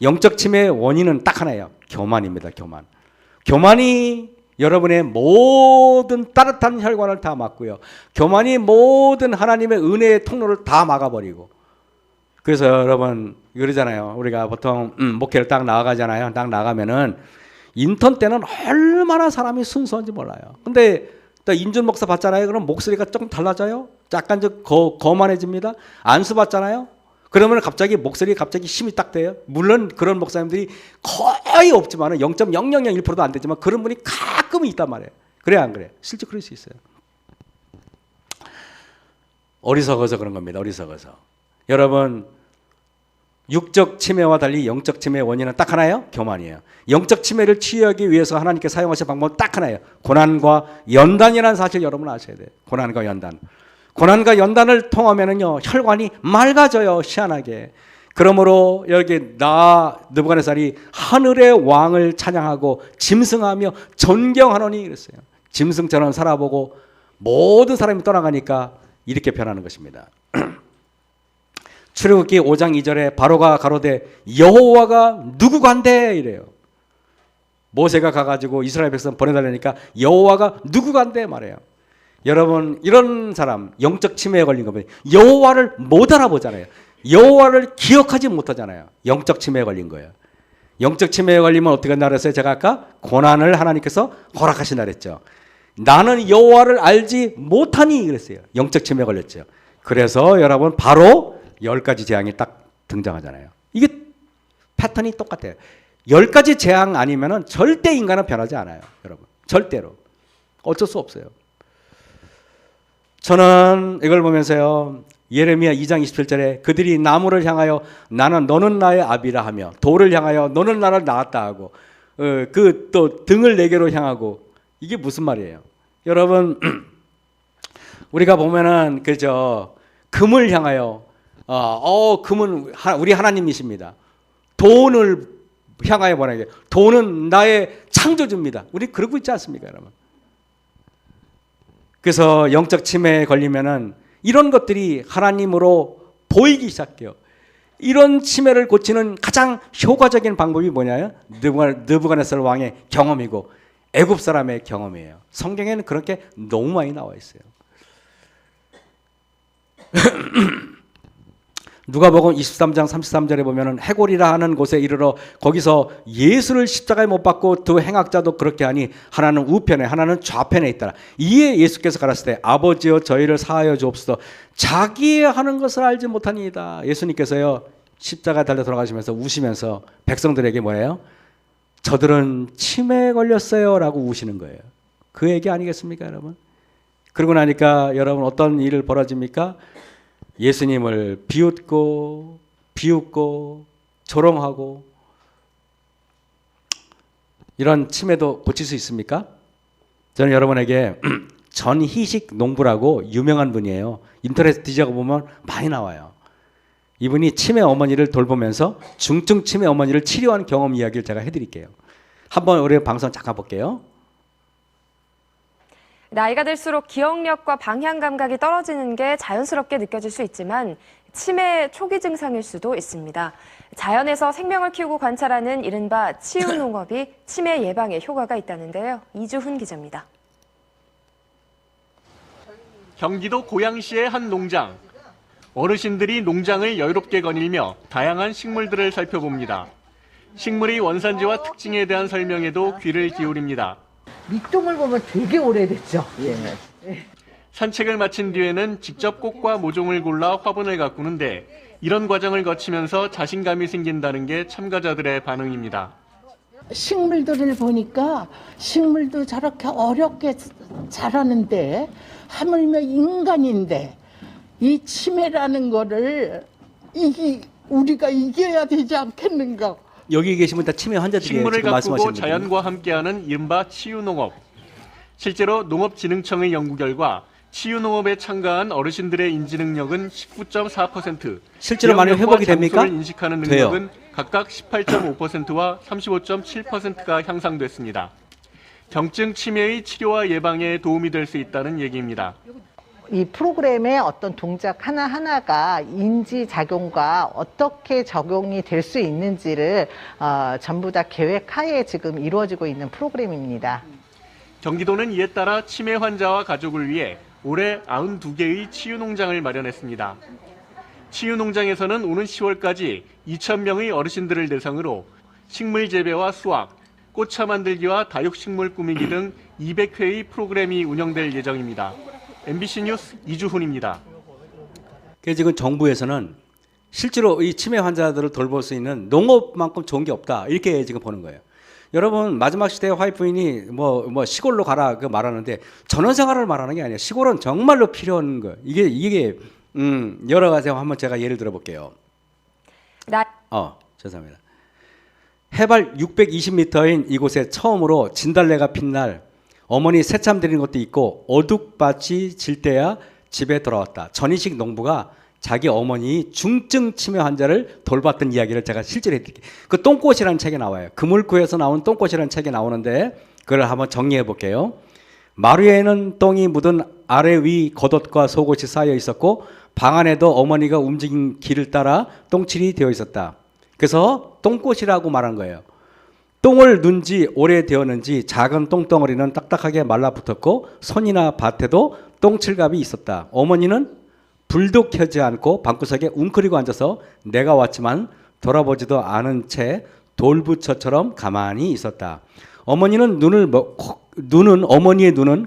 영적 치매의 원인은 딱 하나예요. 교만입니다. 교만이 여러분의 모든 따뜻한 혈관을 다 막고요. 교만이 모든 하나님의 은혜의 통로를 다 막아버리고. 그래서 여러분 그러잖아요. 우리가 보통 목회를 딱 나가잖아요. 딱 나가면은 인턴 때는 얼마나 사람이 순수한지 몰라요. 근데 또 인준 목사 받잖아요. 그럼 목소리가 조금 달라져요. 약간 좀 거만해집니다. 안수 받잖아요. 그러면 목소리가 갑자기 힘이 딱 돼요. 물론 그런 목사님들이 거의 없지만 0.0001%도 안 되지만 그런 분이 가끔은 있단 말이에요. 그래 안 그래? 실제 그럴 수 있어요. 어리석어서 그런 겁니다. 어리석어서. 여러분 육적 치매와 달리 영적 치매의 원인은 딱 하나예요. 교만이에요. 영적 치매를 치유하기 위해서 하나님께 사용하실 방법은 딱 하나예요. 고난과 연단이라는 사실 여러분 아셔야 돼요. 고난과 연단을 통하면은요 혈관이 맑아져요. 희한하게. 그러므로 여기 느부갓네살이 하늘의 왕을 찬양하고 짐승하며 존경하노니 그랬어요. 짐승처럼 살아보고 모든 사람이 떠나가니까 이렇게 변하는 것입니다. 출애굽기 5장 2절에 바로가 가로되 여호와가 누구간데 이래요. 모세가 가가지고 이스라엘 백성 보내달라니까 여호와가 누구간데 말해요. 여러분 이런 사람 영적 치매에 걸린 겁니다. 여호와를 못 알아보잖아요. 여호와를 기억하지 못하잖아요. 영적 치매에 걸린 거예요. 영적 치매에 걸리면 어떻게 한다 그랬어요? 제가 아까 고난을 하나님께서 허락하신다 그랬죠. 나는 여호와를 알지 못하니 그랬어요. 영적 치매에 걸렸죠. 그래서 여러분 바로 10가지 재앙이 딱 등장하잖아요. 이게 패턴이 똑같아요. 10가지 재앙 아니면은 절대 인간은 변하지 않아요. 여러분 절대로 어쩔 수 없어요. 저는 이걸 보면서요. 예레미야 2장 27절에 그들이 나무를 향하여 너는 나의 아비라 하며 돌을 향하여 너는 나를 낳았다 하고 그 또 등을 내게로 향하고 이게 무슨 말이에요? 여러분 우리가 보면은 그저 금을 향하여 금은 우리 하나님이십니다. 돈을 향하여 보내게 돈은 나의 창조주입니다. 우리 그러고 있지 않습니까, 여러분? 그래서 영적 치매에 걸리면은 이런 것들이 하나님으로 보이기 시작해요. 이런 치매를 고치는 가장 효과적인 방법이 뭐냐요? 느부갓네살 왕의 경험이고 애굽 사람의 경험이에요. 성경에는 그렇게 너무 많이 나와 있어요. 누가복음 23장 33절에 보면은 해골이라 하는 곳에 이르러 거기서 예수를 십자가에 못 박고 두 행악자도 그렇게 하니 하나는 우편에 하나는 좌편에 있더라. 이에 예수께서 가라사대 때 아버지여 저희를 사하여 주옵소서. 자기의 하는 것을 알지 못하니이다. 예수님께서요 십자가에 달려 돌아가시면서 우시면서 백성들에게 뭐예요? 저들은 치매에 걸렸어요 라고 우시는 거예요. 그 얘기 아니겠습니까, 여러분? 그러고 나니까 여러분 어떤 일을 벌어집니까? 예수님을 비웃고 조롱하고 이런 치매도 고칠 수 있습니까? 저는 여러분에게 전희식 농부라고 유명한 분이에요. 인터넷 뒤져가 보면 많이 나와요. 이분이 치매 어머니를 돌보면서 중증 치매 어머니를 치료한 경험 이야기를 제가 해드릴게요. 한번 우리 방송 잠깐 볼게요. 나이가 들수록 기억력과 방향 감각이 떨어지는 게 자연스럽게 느껴질 수 있지만 치매 초기 증상일 수도 있습니다. 자연에서 생명을 키우고 관찰하는 이른바 치유농업이 치매 예방에 효과가 있다는데요. 이주훈 기자입니다. 경기도 고양시의 한 농장. 어르신들이 농장을 여유롭게 거닐며 다양한 식물들을 살펴봅니다. 식물의 원산지와 특징에 대한 설명에도 귀를 기울입니다. 밑동을 보면 되게 오래됐죠. 예. 산책을 마친 뒤에는 직접 꽃과 모종을 골라 화분을 가꾸는데 이런 과정을 거치면서 자신감이 생긴다는 게 참가자들의 반응입니다. 식물들을 보니까 식물도 저렇게 어렵게 자라는데 하물며 인간인데 이 치매라는 거를 우리가 이겨야 되지 않겠는가. 여기 계신 분 다 치매 환자들이에요. 식물을 지금 가꾸고 말씀하시는 자연과 함께하는 이른바 치유농업. 실제로 농업진흥청의 연구 결과 치유농업에 참가한 어르신들의 인지 능력은 19.4%, 실제로 많이 회복이 됩니까? 장소를 인식하는 능력은 각각 18.5%와 35.7%가 향상됐습니다. 경증 치매의 치료와 예방에 도움이 될 수 있다는 얘기입니다. 이 프로그램의 어떤 동작 하나하나가 인지작용과 어떻게 적용이 될 수 있는지를 전부 다 계획하에 지금 이루어지고 있는 프로그램입니다. 경기도는 이에 따라 치매 환자와 가족을 위해 올해 92개의 치유농장을 마련했습니다. 치유농장에서는 오는 10월까지 2,000명의 어르신들을 대상으로 식물 재배와 수확, 꽃차 만들기와 다육식물 꾸미기 등 200회의 프로그램이 운영될 예정입니다. MBC 뉴스 이주훈입니다. 지금 정부에서는 실제로 이 치매 환자들을 돌볼 수 있는 농업만큼 좋은 게 없다 이렇게 지금 보는 거예요. 여러분 마지막 시대의 화이트인이 뭐 시골로 가라 그 말하는데 전원생활을 말하는 게 아니에요. 시골은 정말로 필요한 거예요. 이게 여러 가지 한번 제가 예를 들어볼게요. 죄송합니다. 해발 620m인 이곳에 처음으로 진달래가 핀 날 어머니 새참 드리는 것도 있고 어둑밭이 질 때야 집에 돌아왔다. 전희식 농부가 자기 어머니 중증 치매 환자를 돌봤던 이야기를 제가 실제로 해드릴게요. 그 똥꽃이라는 책에 나와요. 그물구에서 나온 똥꽃이라는 책에 나오는데 그걸 한번 정리해 볼게요. 마루에는 똥이 묻은 아래 위 겉옷과 속옷이 쌓여 있었고 방 안에도 어머니가 움직인 길을 따라 똥칠이 되어 있었다. 그래서 똥꽃이라고 말한 거예요. 똥을 눈 지 오래되었는지 작은 똥덩어리는 딱딱하게 말라붙었고 손이나 밭에도 똥칠갑이 있었다. 어머니는 불도 켜지 않고 방구석에 웅크리고 앉아서 내가 왔지만 돌아보지도 않은 채 돌부처처럼 가만히 있었다. 어머니의 눈은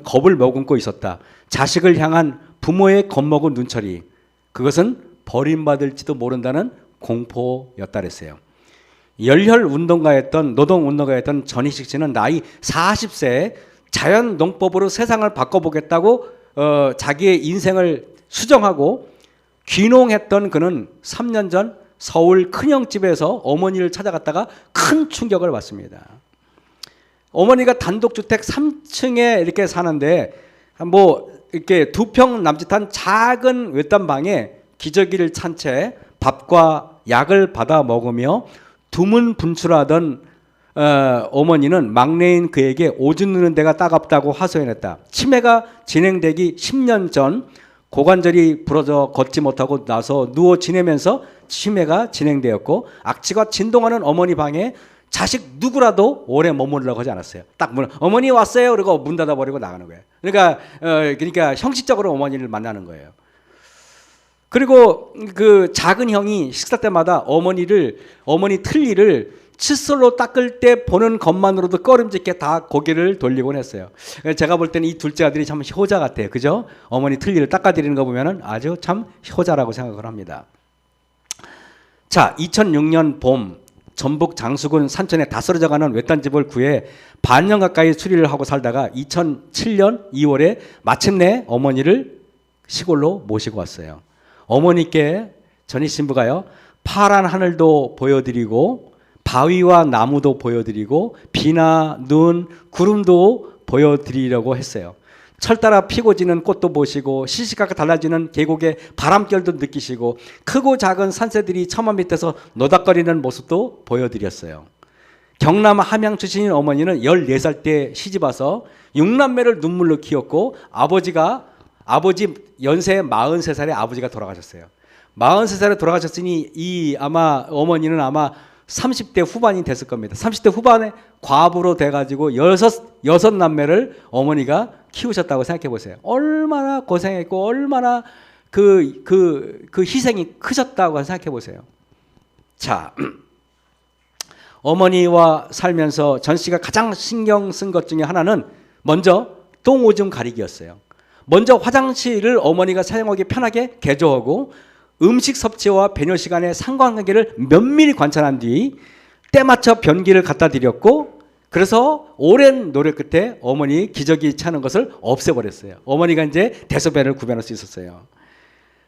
겁을 머금고 있었다. 자식을 향한 부모의 겁먹은 눈초리. 그것은 버림받을지도 모른다는 공포였다 그랬어요. 노동운동가였던 전희식 씨는 나이 40세에 자연농법으로 세상을 바꿔보겠다고 자기의 인생을 수정하고 귀농했던 그는 3년 전 서울 큰형집에서 어머니를 찾아갔다가 큰 충격을 받습니다. 어머니가 단독주택 3층에 이렇게 사는데 뭐 이렇게 2평 남짓한 작은 외딴 방에 기저귀를 찬 채 밥과 약을 받아 먹으며 두문분출하던 어머니는 막내인 그에게 오줌 누는 데가 따갑다고 하소연했다. 치매가 진행되기 10년 전 고관절이 부러져 걷지 못하고 나서 누워 지내면서 치매가 진행되었고 악취가 진동하는 어머니 방에 자식 누구라도 오래 머무르려고 하지 않았어요. 딱 문, 어머니 왔어요. 그리고 문 닫아버리고 나가는 거예요. 그러니까 형식적으로 어머니를 만나는 거예요. 그리고 그 작은 형이 식사 때마다 어머니 틀니를 칫솔로 닦을 때 보는 것만으로도 꺼림직게 다 고개를 돌리곤 했어요. 제가 볼 때는 이 둘째 아들이 참 효자 같아요. 그죠? 어머니 틀니를 닦아드리는 거 보면은 아주 참 효자라고 생각을 합니다. 자, 2006년 봄 전북 장수군 산천에 다 쓰러져가는 외딴 집을 구해 반년 가까이 수리를 하고 살다가 2007년 2월에 마침내 어머니를 시골로 모시고 왔어요. 어머니께 전희 신부가요, 파란 하늘도 보여드리고 바위와 나무도 보여드리고 비나 눈, 구름도 보여드리려고 했어요. 철 따라 피고 지는 꽃도 보시고 시시각각 달라지는 계곡의 바람결도 느끼시고 크고 작은 산새들이 처마 밑에서 노닥거리는 모습도 보여드렸어요. 경남 함양 출신인 어머니는 14살 때 시집와서 6남매를 눈물로 키웠고 아버지 연세 43살에 아버지가 돌아가셨어요. 43살에 돌아가셨으니 아마 어머니는 아마 30대 후반이 됐을 겁니다. 30대 후반에 과부로 돼가지고 여섯 남매를 어머니가 키우셨다고 생각해 보세요. 얼마나 고생했고 얼마나 그 희생이 크셨다고 생각해 보세요. 자, 어머니와 살면서 전 씨가 가장 신경 쓴 것 중에 하나는 먼저 똥오줌 가리기였어요. 먼저 화장실을 어머니가 사용하기 편하게 개조하고 음식 섭취와 배뇨 시간의 상관관계를 면밀히 관찰한 뒤 때맞춰 변기를 갖다 드렸고, 그래서 오랜 노력 끝에 어머니 기저귀 차는 것을 없애버렸어요. 어머니가 이제 대소변을 구별할 수 있었어요.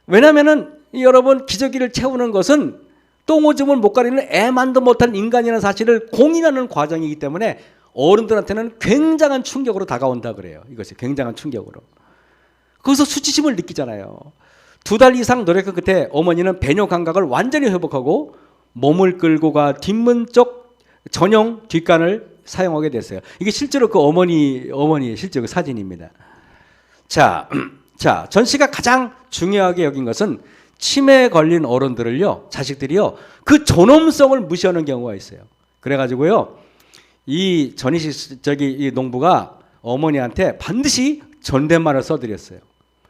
왜냐하면은 여러분, 기저귀를 채우는 것은 똥오줌을 못 가리는 애만도 못한 인간이라는 사실을 공인하는 과정이기 때문에 어른들한테는 굉장한 충격으로 다가온다 그래요. 이것이 굉장한 충격으로. 거기서 수치심을 느끼잖아요. 2달 이상 노력한 끝에 어머니는 배뇨 감각을 완전히 회복하고 몸을 끌고 가 뒷문 쪽 전용 뒷간을 사용하게 됐어요. 이게 실제로 그 어머니의 실제 그 사진입니다. 자, 전 씨가 가장 중요하게 여긴 것은 치매에 걸린 어른들을요, 자식들이요, 그 존엄성을 무시하는 경우가 있어요. 그래가지고요, 이 전희식 이 농부가 어머니한테 반드시 존댓말을 써드렸어요.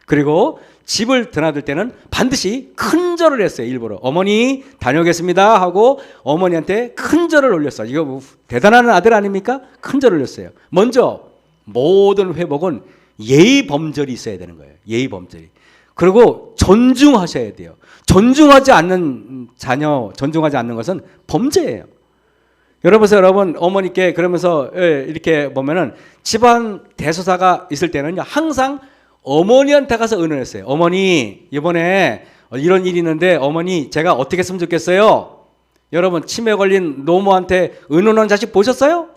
그리고 집을 드나들 때는 반드시 큰 절을 했어요. 일부러 어머니 다녀오겠습니다 하고 어머니한테 큰 절을 올렸어요. 이거 뭐 대단한 아들 아닙니까? 큰 절을 올렸어요. 먼저 모든 회복은 예의 범절이 있어야 되는 거예요. 예의 범절이. 그리고 존중하셔야 돼요. 존중하지 않는 자녀, 존중하지 않는 것은 범죄예요. 여러분 어머니께 그러면서 이렇게 보면은 집안 대소사가 있을 때는요, 항상 어머니한테 가서 의논했어요. 어머니, 이번에 이런 일이 있는데 어머니 제가 어떻게 했으면 좋겠어요? 여러분, 치매 걸린 노모한테 의논하는 자식 보셨어요?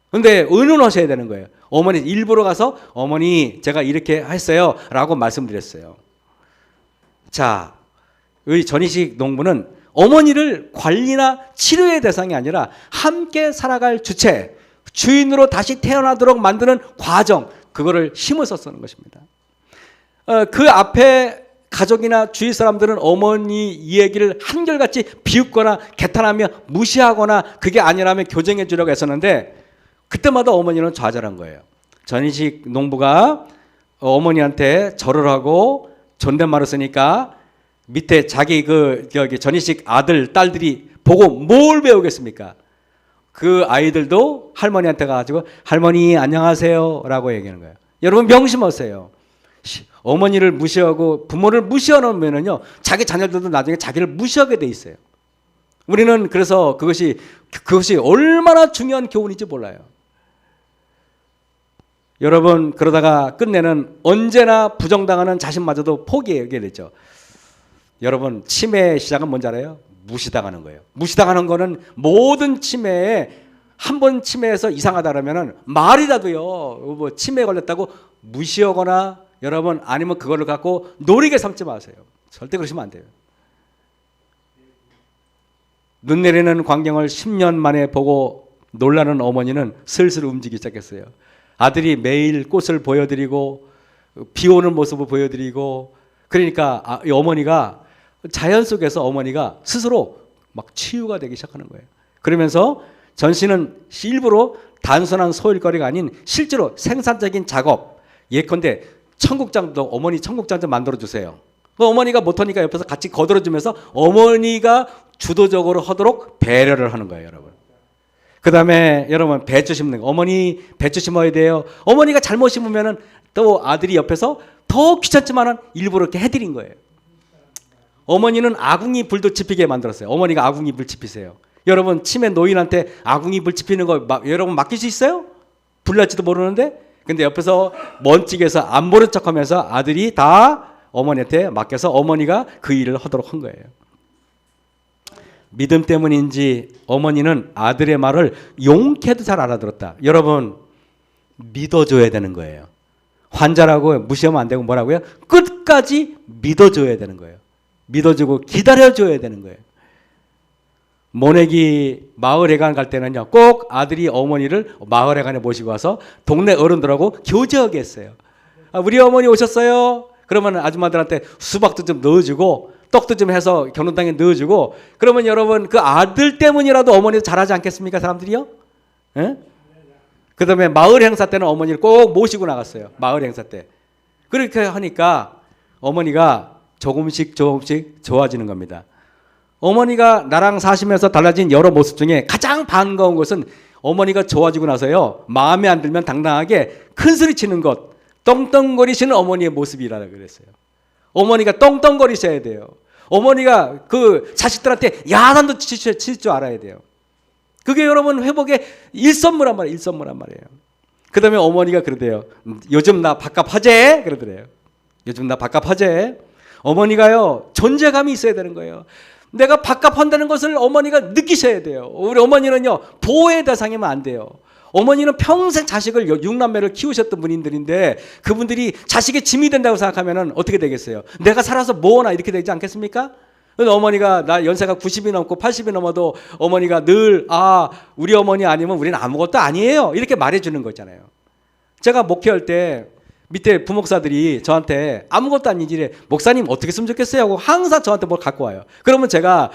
근데 의논하셔야 되는 거예요. 어머니 일부러 가서 어머니 제가 이렇게 했어요 라고 말씀드렸어요. 자, 의 전희식 농부는 어머니를 관리나 치료의 대상이 아니라 함께 살아갈 주체, 주인으로 다시 태어나도록 만드는 과정, 그거를 힘을 썼다는 것입니다. 그 앞에 가족이나 주위 사람들은 어머니 이야기를 한결같이 비웃거나 개탄하며 무시하거나 그게 아니라면 교정해 주려고 했었는데 그때마다 어머니는 좌절한 거예요. 전희식 농부가 어머니한테 절을 하고 존댓말을 쓰니까 밑에 자기 전희식 아들, 딸들이 보고 뭘 배우겠습니까? 그 아이들도 할머니한테 가가지고 할머니 안녕하세요 라고 얘기하는 거예요. 여러분 명심하세요. 어머니를 무시하고 부모를 무시하면은요, 자기 자녀들도 나중에 자기를 무시하게 돼 있어요. 우리는 그래서 그것이 얼마나 중요한 교훈인지 몰라요. 여러분 그러다가 끝내는 언제나 부정당하는 자신마저도 포기하게 되죠. 여러분 치매의 시작은 뭔지 알아요? 무시당하는 거예요. 무시당하는 거는 모든 치매에 한 번 치매에서 이상하다 그러면은 말이라도요 뭐 치매에 걸렸다고 무시하거나 여러분 아니면 그거를 갖고 노리게 삼지 마세요. 절대 그러시면 안 돼요. 눈 내리는 광경을 10년 만에 보고 놀라는 어머니는 슬슬 움직이기 시작했어요. 아들이 매일 꽃을 보여드리고 비 오는 모습을 보여드리고 그러니까 이 어머니가 자연 속에서 어머니가 스스로 막 치유가 되기 시작하는 거예요. 그러면서 전시는 일부러 단순한 소일거리가 아닌 실제로 생산적인 작업 예컨대 청국장도 어머니 청국장 좀 만들어주세요. 어머니가 못하니까 옆에서 같이 거들어주면서 어머니가 주도적으로 하도록 배려를 하는 거예요, 여러분. 그 다음에 여러분 배추 심는 거. 어머니 배추 심어야 돼요. 어머니가 잘못 심으면은 또 아들이 옆에서 더 귀찮지만은 일부러 이렇게 해드린 거예요. 어머니는 아궁이 불도 지피게 만들었어요. 어머니가 아궁이 불 지피세요. 여러분 치매 노인한테 아궁이 불 지피는 거 여러분 맡길 수 있어요? 불날지도 모르는데. 근데 옆에서 먼찍에서 안 보는 척하면서 아들이 다 어머니한테 맡겨서 어머니가 그 일을 하도록 한 거예요. 믿음 때문인지 어머니는 아들의 말을 용케도 잘 알아들었다. 여러분 믿어줘야 되는 거예요. 환자라고 무시하면 안 되고 뭐라고요? 끝까지 믿어줘야 되는 거예요. 믿어주고 기다려줘야 되는 거예요. 모내기 마을회관 갈 때는요 꼭 아들이 어머니를 마을회관에 모시고 와서 동네 어른들하고 교제하게 했어요. 우리 어머니 오셨어요. 그러면 아줌마들한테 수박도 좀 넣어주고 떡도 좀 해서 경로당에 넣어주고 그러면 여러분 그 아들 때문이라도 어머니도 잘하지 않겠습니까 사람들이요? 예? 그 다음에 마을 행사 때는 어머니를 꼭 모시고 나갔어요. 마을 행사 때. 그렇게 하니까 어머니가 조금씩 좋아지는 겁니다. 어머니가 나랑 사시면서 달라진 여러 모습 중에 가장 반가운 것은 어머니가 좋아지고 나서요 마음에 안 들면 당당하게 큰소리 치는 것 떵떵거리시는 어머니의 모습이라고 그랬어요. 어머니가 떵떵거리셔야 돼요. 어머니가 그 자식들한테 야단도 칠 줄 알아야 돼요. 그게 여러분 회복의 일선무란 말이에요. 일선무란 말이에요. 그 다음에 어머니가 그러대요. 요즘 나 밥값 하재? 그러더래요. 요즘 나 밥값 하재? 어머니가요 존재감이 있어야 되는 거예요. 내가 밥값 한다는 것을 어머니가 느끼셔야 돼요. 우리 어머니는요 보호의 대상이면 안 돼요. 어머니는 평생 자식을 6남매를 키우셨던 분들인데 그분들이 자식의 짐이 된다고 생각하면 어떻게 되겠어요? 내가 살아서 뭐하나 이렇게 되지 않겠습니까? 어머니가 나 연세가 90이 넘고 80이 넘어도 어머니가 늘 우리 어머니 아니면 우리는 아무것도 아니에요 이렇게 말해주는 거잖아요. 제가 목회할 때 밑에 부목사들이 저한테 아무것도 아닌 일에 목사님 어떻게 했으면 좋겠어요 하고 항상 저한테 뭘 갖고 와요. 그러면 제가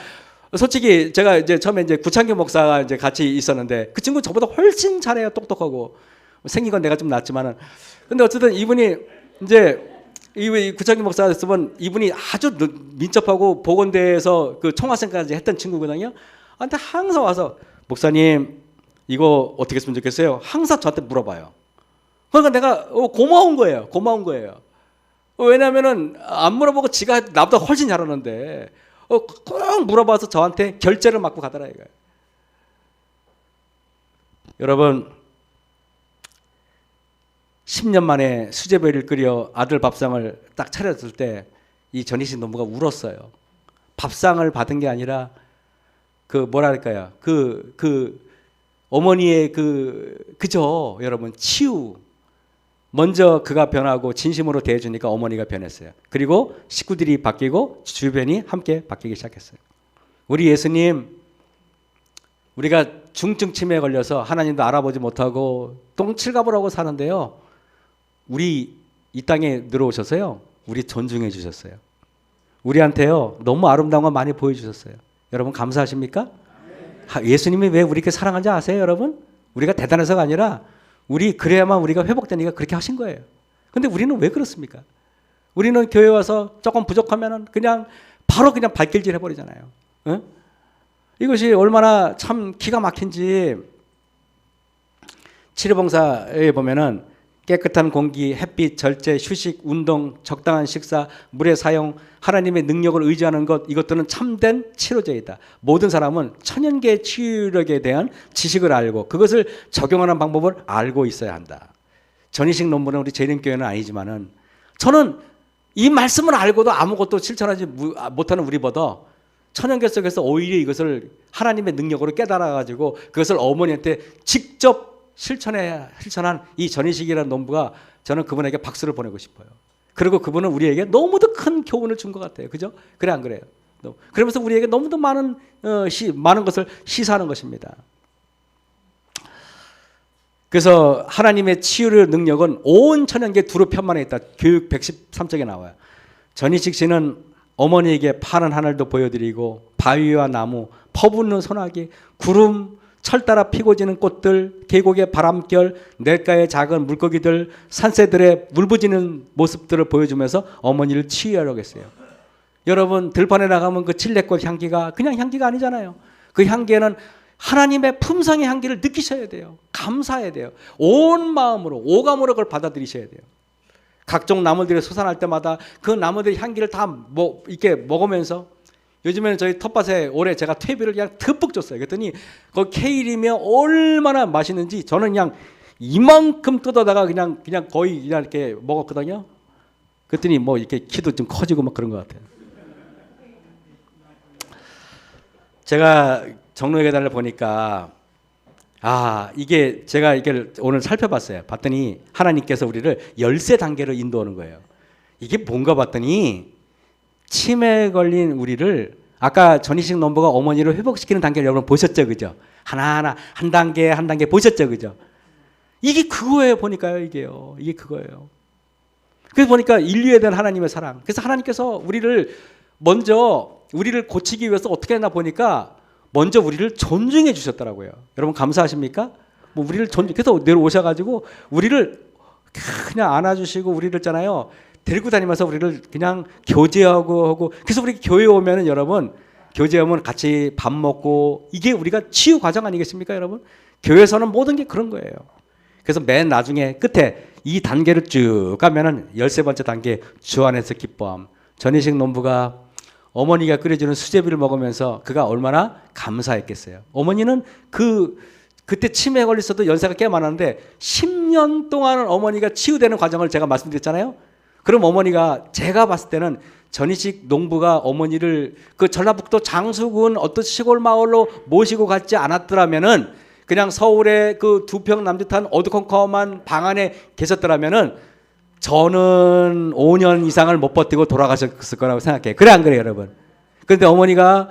솔직히 제가 이제 처음에 이제 구창규 목사가 이제 같이 있었는데 그 친구 저보다 훨씬 잘해요. 똑똑하고 생긴 건 내가 좀 낫지만은 근데 어쨌든 이분이 이제 이 구창규 목사가 있으면 이분이 아주 민첩하고 보건대에서 그 총학생까지 했던 친구거든요. 근데 항상 와서 목사님 이거 어떻게 했으면 좋겠어요? 항상 저한테 물어봐요. 그러니까 내가 고마운 거예요. 고마운 거예요. 왜냐하면은 안 물어보고 지가 나보다 훨씬 잘하는데 꼭 물어봐서 저한테 결제를 맡고 가더라 이거예요. 여러분 10년 만에 수제비를 끓여 아들 밥상을 딱 차렸을 때 이 전희신 노부가 울었어요. 밥상을 받은 게 아니라 그 뭐랄까요? 그 어머니의 그죠 여러분 치유. 먼저 그가 변하고 진심으로 대해주니까 어머니가 변했어요. 그리고 식구들이 바뀌고 주변이 함께 바뀌기 시작했어요. 우리 예수님 우리가 중증 치매에 걸려서 하나님도 알아보지 못하고 똥칠갑을 사는데요. 우리 이 땅에 들어오셔서요. 우리 존중해 주셨어요. 우리한테요. 너무 아름다운 거 많이 보여주셨어요. 여러분 감사하십니까? 예수님이 왜 우리 이렇게 사랑하는지 아세요 여러분? 우리가 대단해서가 아니라 우리 그래야만 우리가 회복되니까 그렇게 하신 거예요. 근데 우리는 왜 그렇습니까? 우리는 교회 와서 조금 부족하면은 그냥 바로 그냥 발길질 해버리잖아요. 응? 이것이 얼마나 참 기가 막힌지 치료봉사에 보면은 깨끗한 공기, 햇빛, 절제, 휴식, 운동, 적당한 식사, 물의 사용, 하나님의 능력을 의지하는 것 이것들은 참된 치료제이다. 모든 사람은 천연계 치유력에 대한 지식을 알고 그것을 적용하는 방법을 알고 있어야 한다. 전희식 논문은 우리 재림교회는 아니지만은 저는 이 말씀을 알고도 아무것도 실천하지 못하는 우리보다 천연계 속에서 오히려 이것을 하나님의 능력으로 깨달아가지고 그것을 어머니한테 직접 실천한 이 전희식이라는 논부가 저는 그분에게 박수를 보내고 싶어요. 그리고 그분은 우리에게 너무도 큰 교훈을 준 것 같아요. 그죠? 그래 안 그래요? 그러면서 우리에게 너무도 많은 것을 시사하는 것입니다. 그래서 하나님의 치유의 능력은 온 천연계 두루 편만에 있다. 교육 113쪽에 나와요. 전희식 씨는 어머니에게 파란 하늘도 보여드리고 바위와 나무, 퍼붓는 소나기, 구름, 철 따라 피고 지는 꽃들, 계곡의 바람결, 냇가의 작은 물고기들, 산새들의 울부짖는 모습들을 보여주면서 어머니를 치유하려고 했어요. 여러분 들판에 나가면 그 칠레꽃 향기가 그냥 향기가 아니잖아요. 그 향기에는 하나님의 품성의 향기를 느끼셔야 돼요. 감사해야 돼요. 온 마음으로 오감으로 그걸 받아들이셔야 돼요. 각종 나무들이 솟아날 때마다 그 나무들의 향기를 다 이렇게 먹으면서 요즘에는 저희 텃밭에 올해 제가 퇴비를 그냥 듬뿍 줬어요. 그랬더니 그 케일이면 얼마나 맛있는지 저는 그냥 이만큼 뜯어다가 그냥 거의 그냥 이렇게 먹었거든요. 그랬더니 뭐 이렇게 키도 좀 커지고 막 그런 것 같아요. 제가 정로회계단을 보니까 이게 제가 이게 오늘 살펴봤어요. 봤더니 하나님께서 우리를 13단계로 인도하는 거예요. 이게 뭔가 봤더니 치매에 걸린 우리를 아까 전희식 논부가 어머니를 회복시키는 단계를 여러분 보셨죠, 그죠? 하나하나 한 단계 한 단계 보셨죠, 그죠? 이게 그거예요, 보니까요, 이게요. 이게 그거예요. 그래서 보니까 인류에 대한 하나님의 사랑. 그래서 하나님께서 우리를 고치기 위해서 어떻게 했나 보니까 먼저 우리를 존중해 주셨더라고요. 여러분 감사하십니까? 우리를 그래서 내려오셔가지고 우리를 그냥 안아주시고 우리를 있잖아요. 데리고 다니면서 우리를 그냥 교제하고 하고 그래서 우리 교회 오면은 여러분 교제하면 같이 밥 먹고 이게 우리가 치유 과정 아니겠습니까, 여러분? 교회에서는 모든 게 그런 거예요. 그래서 맨 나중에 끝에 이 단계를 쭉 가면은 13번째 단계 주 안에서 기뻐함. 전희식 논부가 어머니가 끓여주는 수제비를 먹으면서 그가 얼마나 감사했겠어요. 어머니는 그때 치매에 걸렸어도 연세가 꽤 많았는데 10년 동안은 어머니가 치유되는 과정을 제가 말씀드렸잖아요. 그럼 어머니가 제가 봤을 때는 전희식 농부가 어머니를 그 전라북도 장수군 어떤 시골 마을로 모시고 갔지 않았더라면은 그냥 서울의 그 2평 남짓한 어두컴컴한 방 안에 계셨더라면은 저는 5년 이상을 못 버티고 돌아가셨을 거라고 생각해요. 그래 안 그래요, 여러분? 그런데 어머니가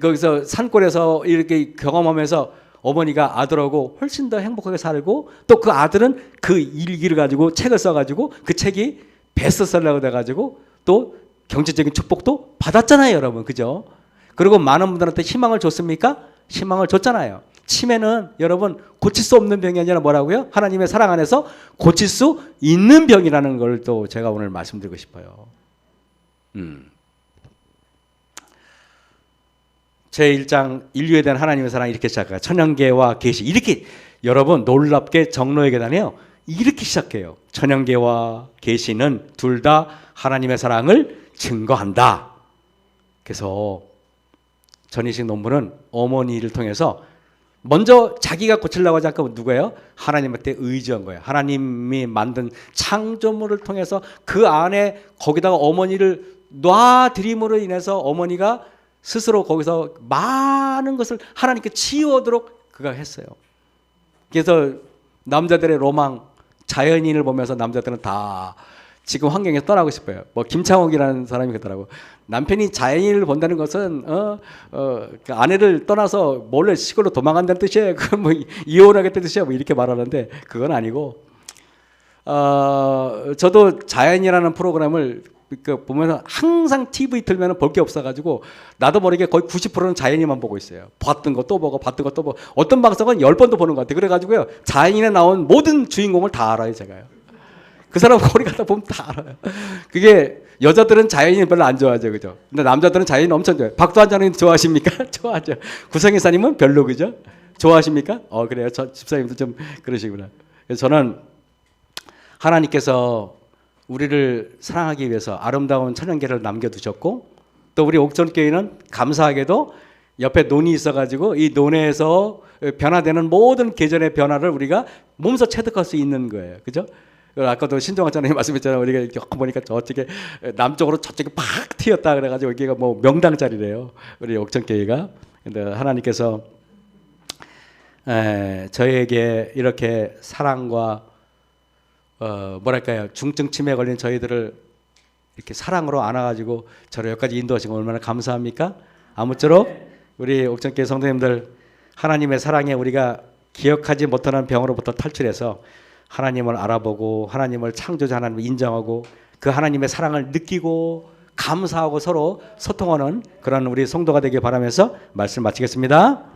거기서 산골에서 이렇게 경험하면서 어머니가 아들하고 훨씬 더 행복하게 살고 또 그 아들은 그 일기를 가지고 책을 써가지고 그 책이 베스트셀러가 돼가지고 또 경제적인 축복도 받았잖아요, 여러분, 그죠? 그리고 많은 분들한테 희망을 줬습니까? 희망을 줬잖아요. 치매는 여러분 고칠 수 없는 병이 아니라 뭐라고요? 하나님의 사랑 안에서 고칠 수 있는 병이라는 걸 또 제가 오늘 말씀드리고 싶어요. 제1장 인류에 대한 하나님의 사랑 이렇게 시작해요. 천연계와 계시 이렇게 여러분 놀랍게 정로의 계단이에요. 이렇게 시작해요. 천연계와 계시는 둘 다 하나님의 사랑을 증거한다. 그래서 전희식 논문은 어머니를 통해서 먼저 자기가 고치려고 하지 않고 누구예요? 하나님한테 의지한 거예요. 하나님이 만든 창조물을 통해서 그 안에 거기다가 어머니를 놔드림으로 인해서 어머니가 스스로 거기서 많은 것을 하나님께 치유하도록 그가 했어요. 그래서 남자들의 로망, 자연인을 보면서 남자들은 다 지금 환경에서 떠나고 싶어요. 뭐 김창옥이라는 사람이 그러더라고. 남편이 자연인을 본다는 것은 그 아내를 떠나서 몰래 시골로 도망간다는 뜻이에요. 그 뭐 이혼하겠다는 뜻이야. 뭐 이렇게 말하는데 그건 아니고. 저도 자연이라는 프로그램을 보면서 항상 TV 틀면 볼 게 없어가지고 나도 모르게 거의 90%는 자연인만 보고 있어요. 봤던 거 또 보고 봤던 거 또 보고 어떤 방송은 10번도 보는 것 같아요. 그래가지고요 자연인에 나온 모든 주인공을 다 알아요, 제가요. 그 사람 거리 가다 보면 다 알아요. 그게 여자들은 자연인 별로 안 좋아하죠, 그죠? 근데 남자들은 자연인 엄청 좋아해요. 박도환 좋아하십니까? 좋아하죠. 구성희사님은 별로, 그죠? 좋아하십니까? 그래요. 저 집사님도 좀 그러시구나. 그래서 저는 하나님께서 우리를 사랑하기 위해서 아름다운 천연계를 남겨두셨고 또 우리 옥천교회는 감사하게도 옆에 논이 있어가지고 이 논에서 변화되는 모든 계절의 변화를 우리가 몸소 체득할 수 있는 거예요. 그죠? 아까도 신종환 장로님 말씀했잖아요. 우리가 이렇게 보니까 저쪽에 남쪽으로 저쪽에 팍 튀었다 그래가지고 여기가 뭐 명당 자리래요. 우리 옥천교회가. 근데 하나님께서 저에게 이렇게 사랑과 뭐랄까요, 중증 치매에 걸린 저희들을 이렇게 사랑으로 안아가지고 저를 여기까지 인도하신 거 얼마나 감사합니까? 아무쪼록 우리 옥천교회 성도님들 하나님의 사랑에 우리가 기억하지 못하는 병으로부터 탈출해서 하나님을 알아보고 하나님을 창조자 하나님을 인정하고 그 하나님의 사랑을 느끼고 감사하고 서로 소통하는 그런 우리 성도가 되길 바라면서 말씀 마치겠습니다.